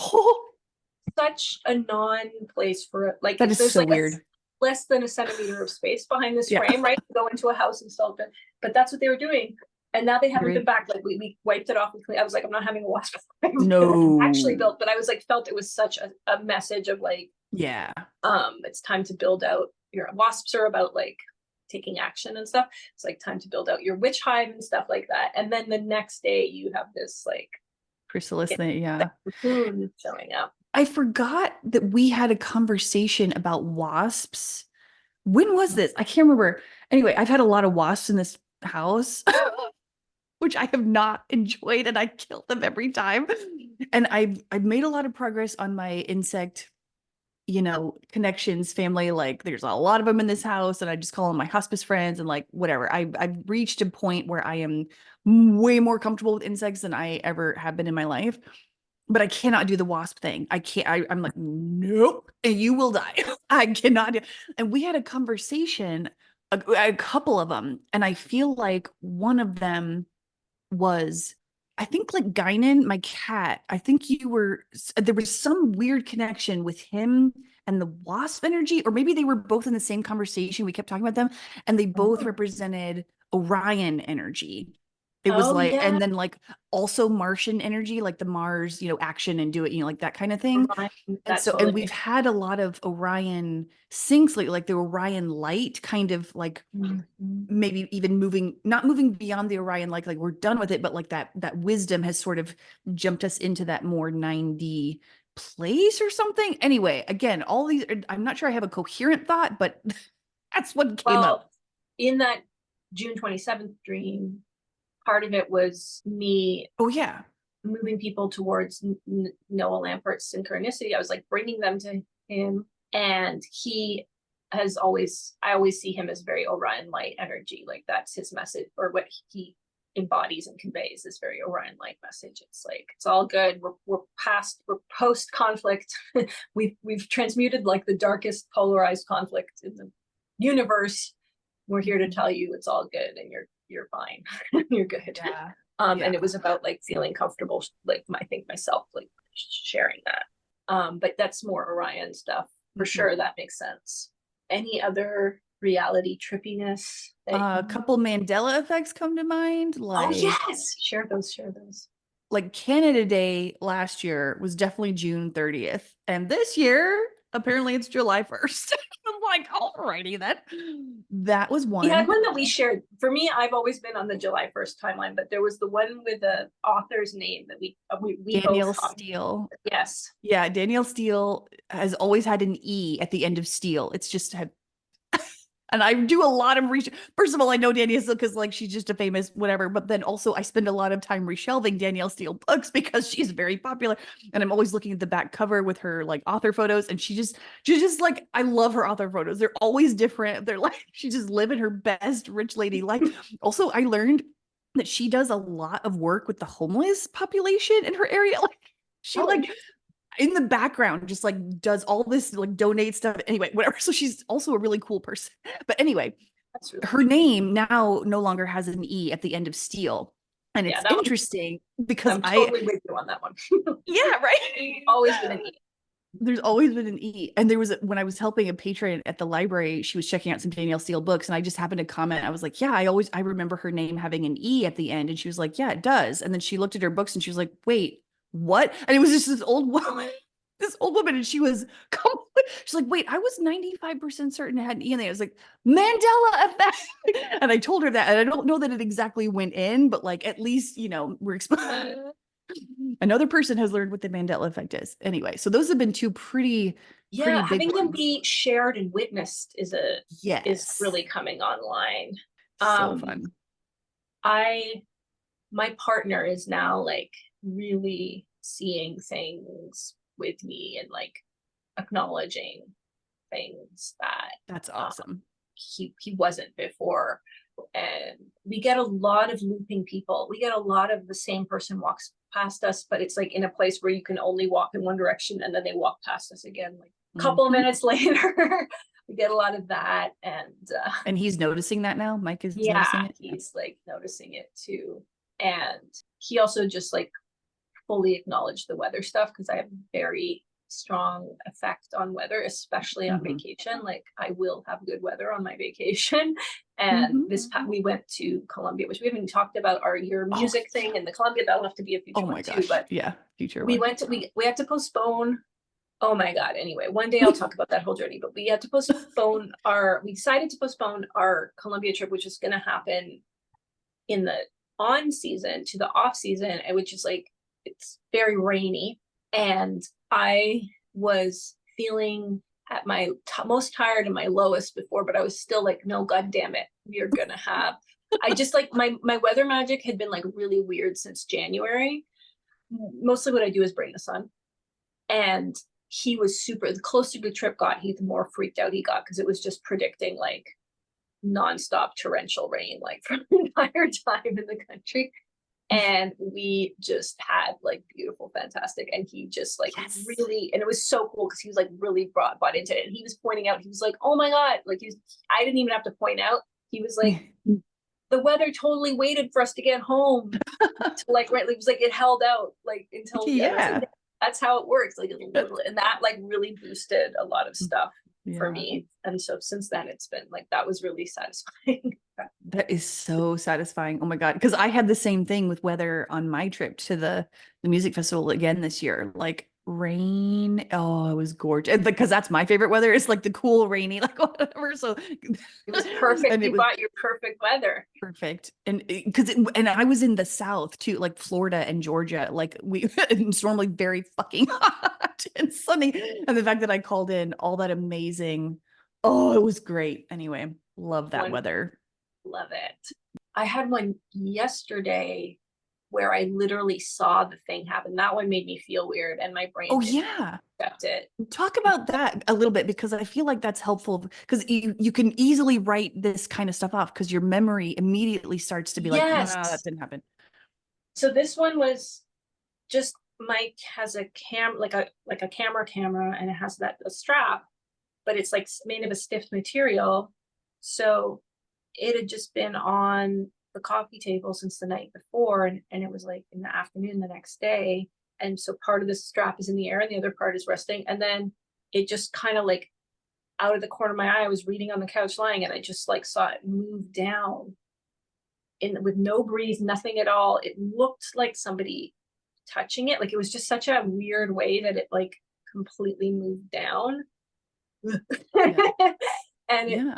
Speaker 4: such a non-place for it. Like
Speaker 5: That is
Speaker 4: there's
Speaker 5: so
Speaker 4: like
Speaker 5: weird.
Speaker 4: less than a centimeter of space behind this
Speaker 5: Yeah.
Speaker 4: frame, right? To go into a house and sell it. But that's what they were doing. And now they haven't been
Speaker 5: Great.
Speaker 4: back. Like we wiped it off. I was like, I'm not having a wasp
Speaker 5: No.
Speaker 4: actually built, but I was like, felt it was such a message of like,
Speaker 5: Yeah.
Speaker 4: it's time to build out your wasps are about like taking action and stuff. It's like time to build out your witch hive and stuff like that. And then the next day you have this like
Speaker 5: Chrysalis thing, yeah.
Speaker 4: cocoon showing up.
Speaker 5: I forgot that we had a conversation about wasps. When was this? I can't remember. Anyway, I've had a lot of wasps in this house, which I have not enjoyed, and I kill them every time. And I've made a lot of progress on my insect, connections, family. Like there's a lot of them in this house, and I just call them my hospice friends and like whatever. I've reached a point where I am way more comfortable with insects than I ever have been in my life. But I cannot do the wasp thing. I can't. I'm like, nope, and you will die. I cannot do. And we had a conversation, a couple of them, and I feel like one of them was, I think like Guinan, my cat. I think there was some weird connection with him and the wasp energy, or maybe they were both in the same conversation. We kept talking about them, and they both represented Orion energy. It was
Speaker 4: Oh
Speaker 5: like,
Speaker 4: yeah.
Speaker 5: and then like also Martian energy, like the Mars, action and do it, like that kind of thing. And so,
Speaker 4: Totally
Speaker 5: and we've had a lot of Orion syncs, like the Orion light kind of like maybe even not moving beyond the Orion, like we're done with it, but like that wisdom has sort of jumped us into that more 9D place or something. Anyway, again, all these, I'm not sure I have a coherent thought, but that's what came up.
Speaker 4: In that June 27th dream, part of it was me
Speaker 5: Oh yeah.
Speaker 4: moving people towards Noah Lampert's synchronicity. I was like bringing them to him, and he has I always see him as very Orion light energy. Like that's his message, or what he embodies and conveys, this very Orion light message. It's like, it's all good. We're post conflict. we've transmuted like the darkest polarized conflict in the universe. We're here to tell you it's all good, and you're fine. You're good.
Speaker 5: Yeah.
Speaker 4: And it was about like feeling comfortable, like I think myself, like sharing that. But that's more Orion stuff for sure. That makes sense. Any other reality trippiness?
Speaker 5: A couple Mandela effects come to mind.
Speaker 4: Oh yes, share those.
Speaker 5: Like Canada Day last year was definitely June 30th, and this year apparently it's July 1st. I'm like, alrighty then. That was one.
Speaker 4: We had one that we shared. For me, I've always been on the July 1st timeline, but there was the one with the author's name that we
Speaker 5: Danielle
Speaker 4: both
Speaker 5: Steele.
Speaker 4: Yes.
Speaker 5: Yeah, Danielle Steele has always had an E at the end of Steele. It's just had, and I do a lot of research. First of all, I know Danielle Steele because like she's just a famous whatever, but then also I spend a lot of time reshelving Danielle Steele books because she's very popular. And I'm always looking at the back cover with her like author photos. And she's just like, I love her author photos. They're always different. They're like, she just living her best rich lady life. Also, I learned that she does a lot of work with the homeless population in her area. Like she in the background just like does all this, like donate stuff anyway, whatever. So she's also a really cool person. But anyway, her name now no longer has an E at the end of Steele. And it's interesting because
Speaker 4: I'm totally with you on that one.
Speaker 5: Yeah, right.
Speaker 4: Always been an E.
Speaker 5: There's always been an E. And there was when I was helping a patron at the library, she was checking out some Danielle Steele books, and I just happened to comment. I was like, yeah, I remember her name having an E at the end. And she was like, yeah, it does. And then she looked at her books and she was like, wait, what? And it was just this old woman, and she was she's like, wait, I was 95% certain it had an E in there. I was like, Mandela effect. And I told her that, and I don't know that it exactly went in, but like at least we're exposed. Another person has learned what the Mandela effect is. Anyway, so those have been two pretty
Speaker 4: having
Speaker 5: big
Speaker 4: them
Speaker 5: ones.
Speaker 4: be shared and witnessed is really coming online.
Speaker 5: So fun.
Speaker 4: My partner is now like really seeing things with me and like acknowledging things
Speaker 5: that's awesome.
Speaker 4: He wasn't before. And we get a lot of looping people. We get a lot of the same person walks past us, but it's like in a place where you can only walk in one direction, and then they walk past us again. Like a couple of minutes later, we get a lot of that.
Speaker 5: And he's noticing that now. Mike is noticing it.
Speaker 4: He's like noticing it too. And he also just like fully acknowledged the weather stuff, because I have very strong effect on weather, especially on vacation. Like I will have good weather on my vacation. And we went to Colombia, which we haven't talked about your music thing and the Colombia. That'll have to be a future one too. But
Speaker 5: yeah, future
Speaker 4: we
Speaker 5: one.
Speaker 4: went to we had to postpone. Oh my God. Anyway, one day I'll talk about that whole journey, but we had to postpone we decided to postpone our Colombia trip, which is going to happen in the on season to the off season, which is like, it's very rainy. And I was feeling at my most tired and my lowest before, but I was still like, no, God damn it, we're going to have, I just like my weather magic had been like really weird since January. Mostly what I do is bring the sun. And he was the closer the trip got, the more freaked out he got, because it was just predicting like nonstop torrential rain, like for the entire time in the country. And we just had like beautiful, fantastic. And he just like really, and it was so cool because he was like really bought into it. And he was pointing out, he was like, oh my God, like I didn't even have to point out. He was like, the weather totally waited for us to get home. To like, right. It was like, it held out like until, like, that's how it works. Like, and that like really boosted a lot of stuff for me. And so since then it's been like, that was really satisfying.
Speaker 5: That is so satisfying. Oh my God. Because I had the same thing with weather on my trip to the music festival again this year. Like rain. Oh, it was gorgeous. Because that's my favorite weather. It's like the cool, rainy, like whatever. So
Speaker 4: it was perfect. And you got your perfect weather.
Speaker 5: Perfect. And and I was in the South too, like Florida and Georgia. Like it's normally very fucking hot and sunny. And the fact that I called in all that amazing. Oh, it was great. Anyway, love that weather.
Speaker 4: Love it. I had one yesterday where I literally saw the thing happen. That one made me feel weird, and my brain accept it.
Speaker 5: Talk about that a little bit, because I feel like that's helpful, because you can easily write this kind of stuff off because your memory immediately starts to be like, no, that didn't happen.
Speaker 4: So this one was just Mike has a like a camera, and it has a strap, but it's like made of a stiff material. So it had just been on the coffee table since the night before, and it was like in the afternoon the next day. And so part of the strap is in the air and the other part is resting. And then it just kind of like out of the corner of my eye, I was reading on the couch lying, and I just like saw it move down with no breeze, nothing at all. It looked like somebody touching it. Like it was just such a weird way that it like completely moved down. And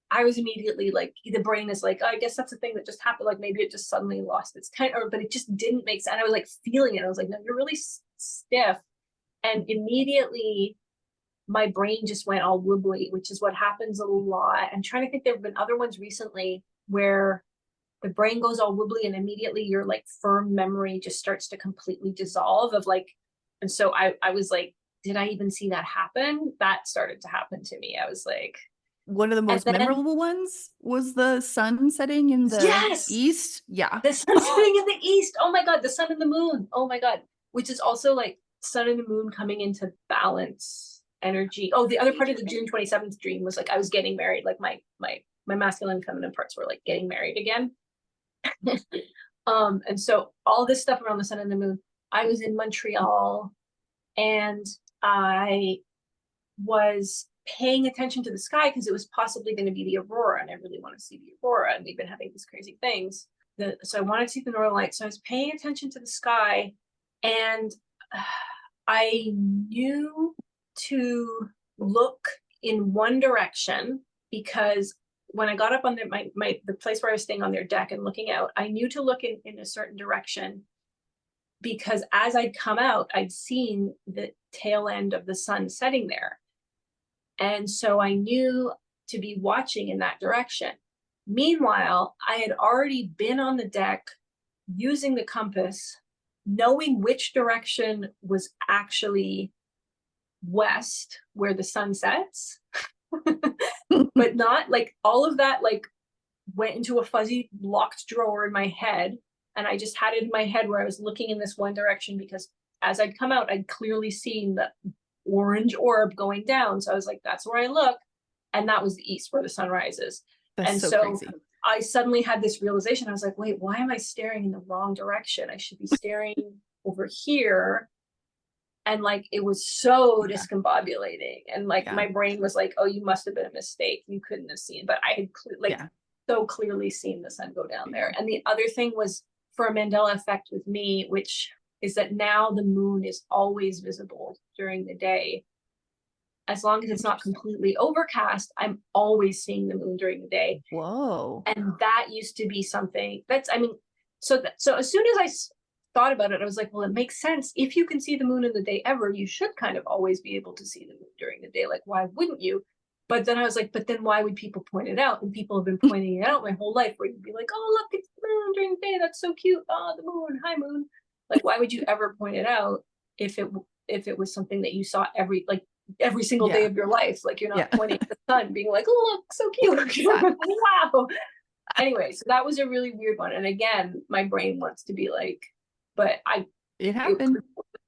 Speaker 4: I was immediately like, the brain is like, oh, I guess that's a thing that just happened. Like maybe it just suddenly lost its tenor, but it just didn't make sense. And I was like feeling it. I was like, no, you're really stiff. And immediately my brain just went all wobbly, which is what happens a lot. I'm trying to think, there have been other ones recently where the brain goes all wobbly and immediately your like firm memory just starts to completely dissolve of like, and so I was like, did I even see that happen? That started to happen to me. I was like,
Speaker 5: one of the most memorable ones was the sun setting in the east. Yeah.
Speaker 4: The sun setting in the east. Oh my God. The sun and the moon. Oh my God. Which is also like sun and the moon coming into balance energy. Oh, the other part of the June 27th dream was like, I was getting married. Like my masculine and feminine parts were like getting married again. And so all this stuff around the sun and the moon, I was in Montreal and I was paying attention to the sky because it was possibly going to be the aurora, and I really want to see the aurora, and we've been having these crazy things. So I wanted to see the northern lights. So I was paying attention to the sky, and I knew to look in one direction, because when I got up on the place where I was staying on their deck and looking out, I knew to look in a certain direction, because as I'd come out, I'd seen the tail end of the sun setting there. And so I knew to be watching in that direction. Meanwhile, I had already been on the deck using the compass, knowing which direction was actually west, where the sun sets, but not like all of that, like went into a fuzzy locked drawer in my head. And I just had it in my head where I was looking in this one direction, because as I'd come out, I'd clearly seen the orange orb going down. So I was like, that's where I look. And that was the east where the sun rises.
Speaker 5: That's
Speaker 4: And
Speaker 5: so
Speaker 4: so
Speaker 5: crazy.
Speaker 4: I suddenly had this realization. I was like, wait, why am I staring in the wrong direction? I should be staring over here. And like, it was so
Speaker 5: Yeah.
Speaker 4: discombobulating. And like,
Speaker 5: Yeah.
Speaker 4: my brain was like, oh, you must have been a mistake. You couldn't have seen, but I had
Speaker 5: Yeah.
Speaker 4: so clearly seen the sun go down there. And the other thing was for a Mandela effect with me, which is that now the moon is always visible during the day. As long as it's not completely overcast, I'm always seeing the moon during the day.
Speaker 5: Whoa.
Speaker 4: And that used to be something that's, I mean, so as soon as I thought about it, I was like, well, it makes sense. If you can see the moon in the day ever, you should kind of always be able to see the moon during the day. Like, why wouldn't you? But then I was like, but then why would people point it out? And people have been pointing it out my whole life, where you'd be like, oh, look, it's the moon during the day. That's so cute. Oh, the moon. Hi, moon. Like, why would you ever point it out if it was something that you saw every single day
Speaker 5: Yeah.
Speaker 4: of your life? Like, you're not
Speaker 5: Yeah.
Speaker 4: pointing at the sun being like, oh, look, so cute. Wow. Anyway, so that was a really weird one. And again, my brain wants to be like, but
Speaker 5: It happened.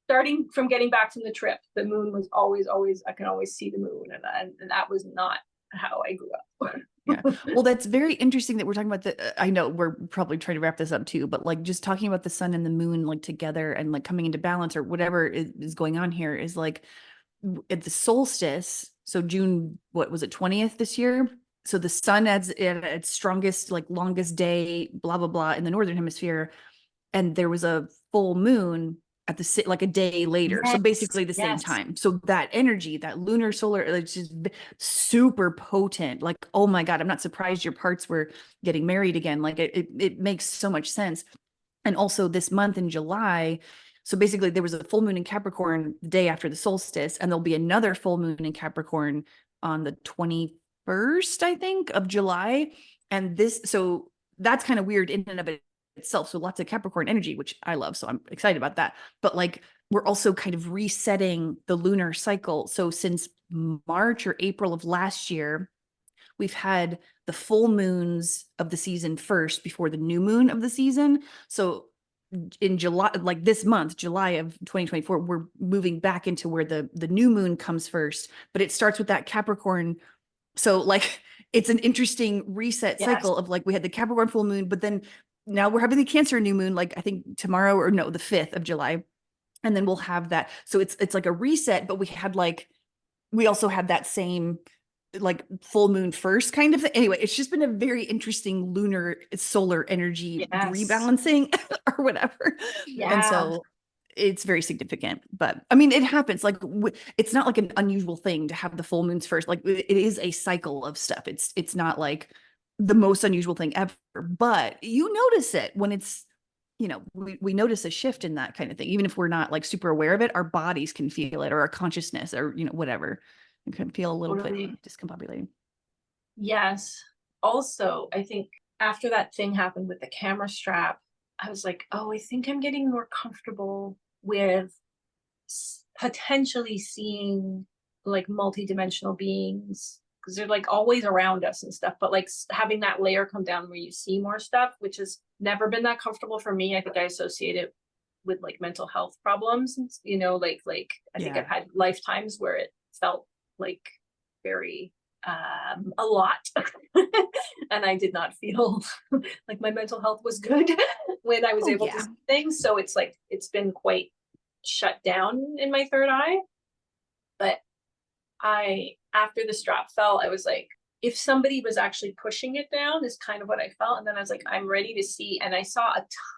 Speaker 4: starting from getting back from the trip, the moon was always, I can always see the moon. And that was not how I grew up.
Speaker 5: Yeah. Well, that's very interesting that we're talking about I know we're probably trying to wrap this up too, but like just talking about the sun and the moon like together and like coming into balance or whatever is going on here is like at the solstice. So June, what was it, 20th this year? So the sun at its strongest, like longest day, blah, blah, blah, in the northern hemisphere. And there was a full moon at the like a day later. So
Speaker 4: Yes,
Speaker 5: basically the same
Speaker 4: yes.
Speaker 5: time. So that energy, that lunar solar, it's just super potent. Like, oh my God, I'm not surprised your parts were getting married again. Like it makes so much sense. And also this month in July, so basically there was a full moon in Capricorn the day after the solstice, and there'll be another full moon in Capricorn on the 21st, I think, of July. And so that's kind of weird in and of itself. So lots of Capricorn energy, which I love. So I'm excited about that. But like, we're also kind of resetting the lunar cycle. So since March or April of last year, we've had the full moons of the season first before the new moon of the season. So in July, like this month, July of 2024, we're moving back into where the new moon comes first, but it starts with that Capricorn. So like, it's an interesting reset cycle of like, we had the Capricorn full moon, but then now we're having the Cancer new moon, like I think tomorrow or no, the 5th of July. And then we'll have that. So it's like a reset, but we also had that same like full moon first kind of thing. Anyway, it's just been a very interesting lunar solar energy rebalancing or whatever.
Speaker 4: Yeah.
Speaker 5: And so it's very significant, but I mean, it happens. Like it's not like an unusual thing to have the full moons first. Like it is a cycle of stuff. It's not like the most unusual thing ever, but you notice it when it's, we notice a shift in that kind of thing. Even if we're not like super aware of it, our bodies can feel it, or our consciousness, or, whatever. It can feel a little bit discombobulating.
Speaker 4: Yes. Also, I think after that thing happened with the camera strap, I was like, oh, I think I'm getting more comfortable with potentially seeing like multi-dimensional beings, because they're like always around us and stuff, but like having that layer come down where you see more stuff, which has never been that comfortable for me. I think I associate it with like mental health problems, like I think I've had lifetimes where it felt like very a lot and I did not feel like my mental health was good when I was able to see things. So it's like it's been quite shut down in my third eye. But after the strap fell, I was like, if somebody was actually pushing it down is kind of what I felt. And then I was like, I'm ready to see. And I saw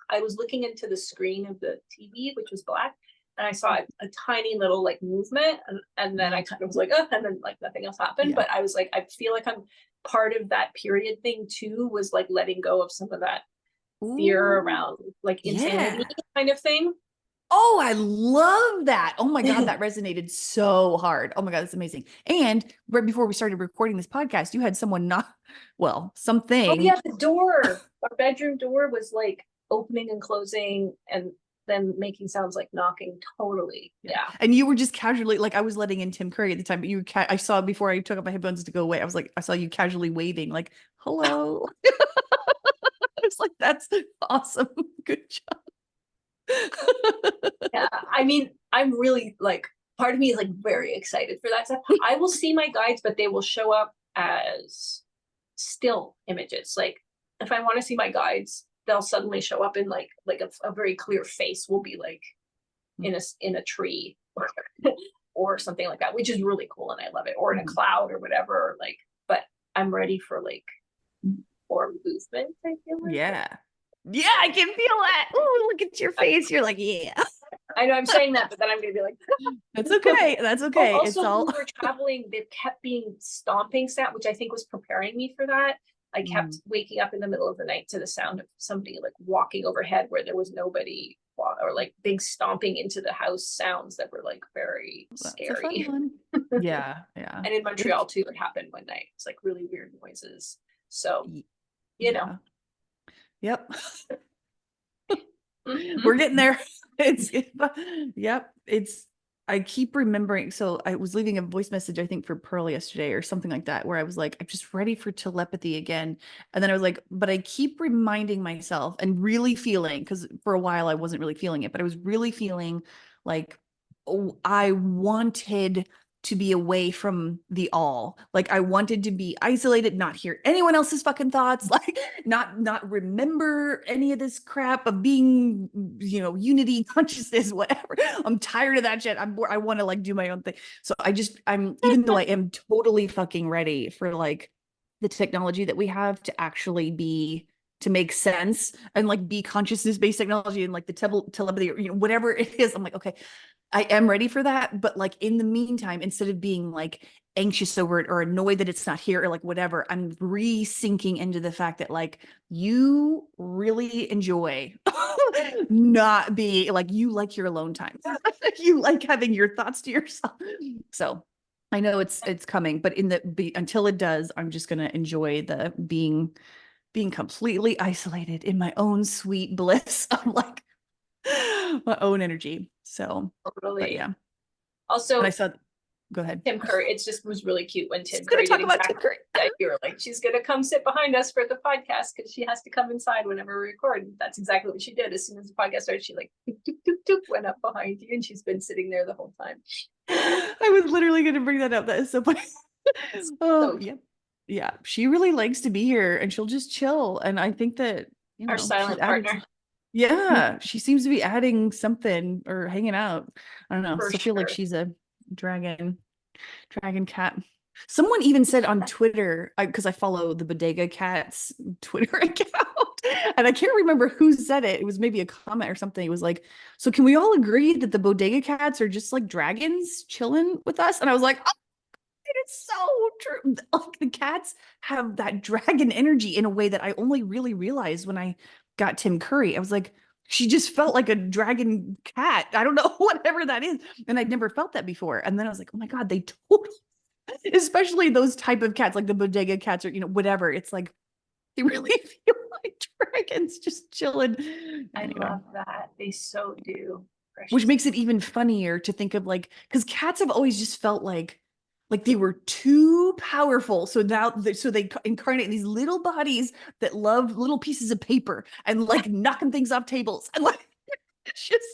Speaker 4: I was looking into the screen of the TV, which was black, and I saw a tiny little like movement, and then I kind of was like, oh, and then like nothing else happened. But I was like, I feel like I'm part of that period thing too, was like letting go of some of that fear around like insanity kind of thing.
Speaker 5: Oh, I love that. Oh my God, that resonated so hard. Oh my God, that's amazing. And right before we started recording this podcast, you had someone something.
Speaker 4: Oh yeah, the door. Our bedroom door was like opening and closing and then making sounds like knocking. Totally. Yeah.
Speaker 5: And you were just casually, like I was letting in Tim Curry at the time, but I saw before I took off my headphones to go away, I saw you casually waving like, hello. was like, that's awesome. Good job.
Speaker 4: Yeah, I mean, I'm really like, part of me is like very excited for that stuff. I will see my guides, but they will show up as still images. Like if I want to see my guides, they'll suddenly show up in like a very clear face will be like in a tree or something like that, which is really cool and I love it, or in a cloud or whatever. Like, but I'm ready for like more movement, I feel like.
Speaker 5: Yeah. Yeah, I can feel that. Oh, look at your face. You're like, yeah.
Speaker 4: I know I'm saying that, but then I'm gonna be like,
Speaker 5: That's okay. That's okay.
Speaker 4: oh,
Speaker 5: It's
Speaker 4: also,
Speaker 5: all
Speaker 4: when we were traveling, there kept being stomping sound, which I think was preparing me for that. I kept waking up in the middle of the night to the sound of somebody like walking overhead where there was nobody, or like big stomping into the house sounds that were like very scary.
Speaker 5: Yeah, yeah.
Speaker 4: And in Montreal too, it happened one night. It's like really weird noises. So, you know.
Speaker 5: Yep.
Speaker 4: Mhm.
Speaker 5: We're getting there. Yep. I keep remembering. So I was leaving a voice message, I think, for Pearl yesterday or something like that, where I was like, I'm just ready for telepathy again. And then I was like, but I keep reminding myself and really feeling, because for a while I wasn't really feeling it, but I was really feeling like, oh, I wanted to be away from the all. Like I wanted to be isolated, not hear anyone else's fucking thoughts, like not remember any of this crap of being, unity, consciousness, whatever. I'm tired of that shit. I want to like do my own thing. So I'm even though I am totally fucking ready for like the technology that we have to actually be to make sense and like be consciousness based technology and like the telepathy, whatever it is. I'm like, okay, I am ready for that. But like in the meantime, instead of being like anxious over it or annoyed that it's not here or like whatever, I'm re-sinking into the fact that like you really enjoy not being like, you like your alone time. You like having your thoughts to yourself. So I know it's coming, but until it does, I'm just gonna enjoy the being completely isolated in my own sweet bliss of like my own energy. So,
Speaker 4: Totally.
Speaker 5: but yeah.
Speaker 4: Also,
Speaker 5: and I saw, go ahead.
Speaker 4: Tim Curry, it just was really cute when Tim
Speaker 5: She's gonna
Speaker 4: Curry
Speaker 5: talk
Speaker 4: did
Speaker 5: about
Speaker 4: exactly
Speaker 5: Tim Curry.
Speaker 4: that. You were like, she's gonna come sit behind us for the podcast because she has to come inside whenever we record. And that's exactly what she did. As soon as the podcast started, she like doop, doop, doop, doop, went up behind you, and she's been sitting there the whole time.
Speaker 5: I was literally going to bring that up. That is so funny. Oh, yeah. Yeah. She really likes to be here and she'll just chill. And I think that,
Speaker 4: Our silent partner.
Speaker 5: Yeah. She seems to be adding something or hanging out. I don't know.
Speaker 4: For
Speaker 5: So I feel like
Speaker 4: sure.
Speaker 5: she's a dragon cat. Someone even said on Twitter, because I follow the Bodega Cats Twitter account, and I can't remember who said it. It was maybe a comment or something. It was like, so can we all agree that the Bodega Cats are just like dragons chilling with us? And I was like, oh, it's so true. Like the cats have that dragon energy in a way that I only really realized when I got Tim Curry. I was like, she just felt like a dragon cat. I don't know, whatever that is. And I'd never felt that before. And then I was like, oh my God, they totally, especially those type of cats, like the Bodega Cats or, whatever. It's like, they really feel like dragons just chilling. Anyway.
Speaker 4: I love that. They so do. Precious.
Speaker 5: Which makes it even funnier to think of like, because cats have always just felt like they were too powerful. So now, so they incarnate these little bodies that love little pieces of paper and like knocking things off tables. And like, it's just,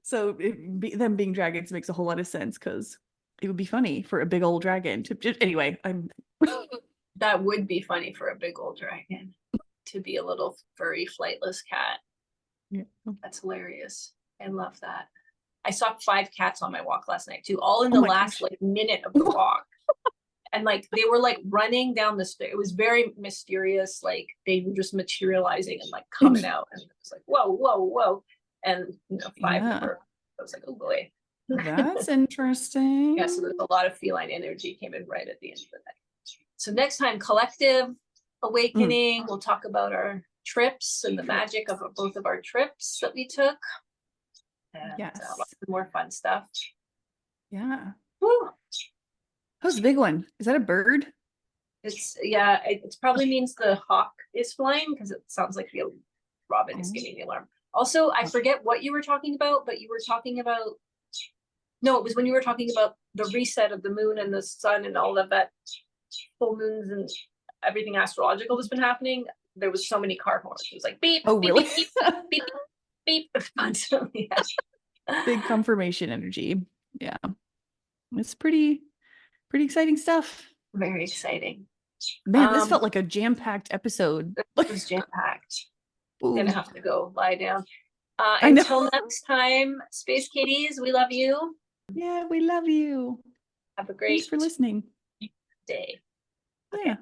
Speaker 5: so them being dragons makes a whole lot of sense because it would be funny for a big old dragon to just, anyway,
Speaker 4: that would be funny for a big old dragon to be a little furry, flightless cat.
Speaker 5: Yeah.
Speaker 4: That's hilarious. I love that. I saw 5 cats on my walk last night too, all in the last like minute of the walk. And like they were like running down the stairs. It was very mysterious. Like they were just materializing and like coming out. And it was like, whoa, whoa, whoa. And 5 were, I was like, oh boy.
Speaker 5: That's interesting.
Speaker 4: Yeah, so there's a lot of feline energy came in right at the end of the night. So next time, collective awakening. We'll talk about our trips and the magic of both of our trips that we took. And lots of more fun stuff.
Speaker 5: Yeah.
Speaker 4: Woo.
Speaker 5: Who's the big one? Is that a bird?
Speaker 4: It probably means the hawk is flying because it sounds like the robin is giving the alarm. Also, I forget what you were talking about, but you were talking about, no, it was when you were talking about the reset of the moon and the sun and all of that full moons, and everything astrological that's been happening, there was so many car horns. It was like beep,
Speaker 5: Oh,
Speaker 4: beep,
Speaker 5: really?
Speaker 4: beep, beep, beep, beep, constantly.
Speaker 5: Big confirmation energy. Yeah. It's pretty exciting stuff.
Speaker 4: Very exciting.
Speaker 5: Man, this felt like a jam-packed episode.
Speaker 4: It was jam-packed. Gonna
Speaker 5: Ooh,
Speaker 4: have to go lie down.
Speaker 5: I know.
Speaker 4: Until next time, Space Kitties, we love you.
Speaker 5: Yeah, we love you.
Speaker 4: Have a
Speaker 5: Thanks
Speaker 4: great
Speaker 5: for listening.
Speaker 4: day.
Speaker 5: Yeah.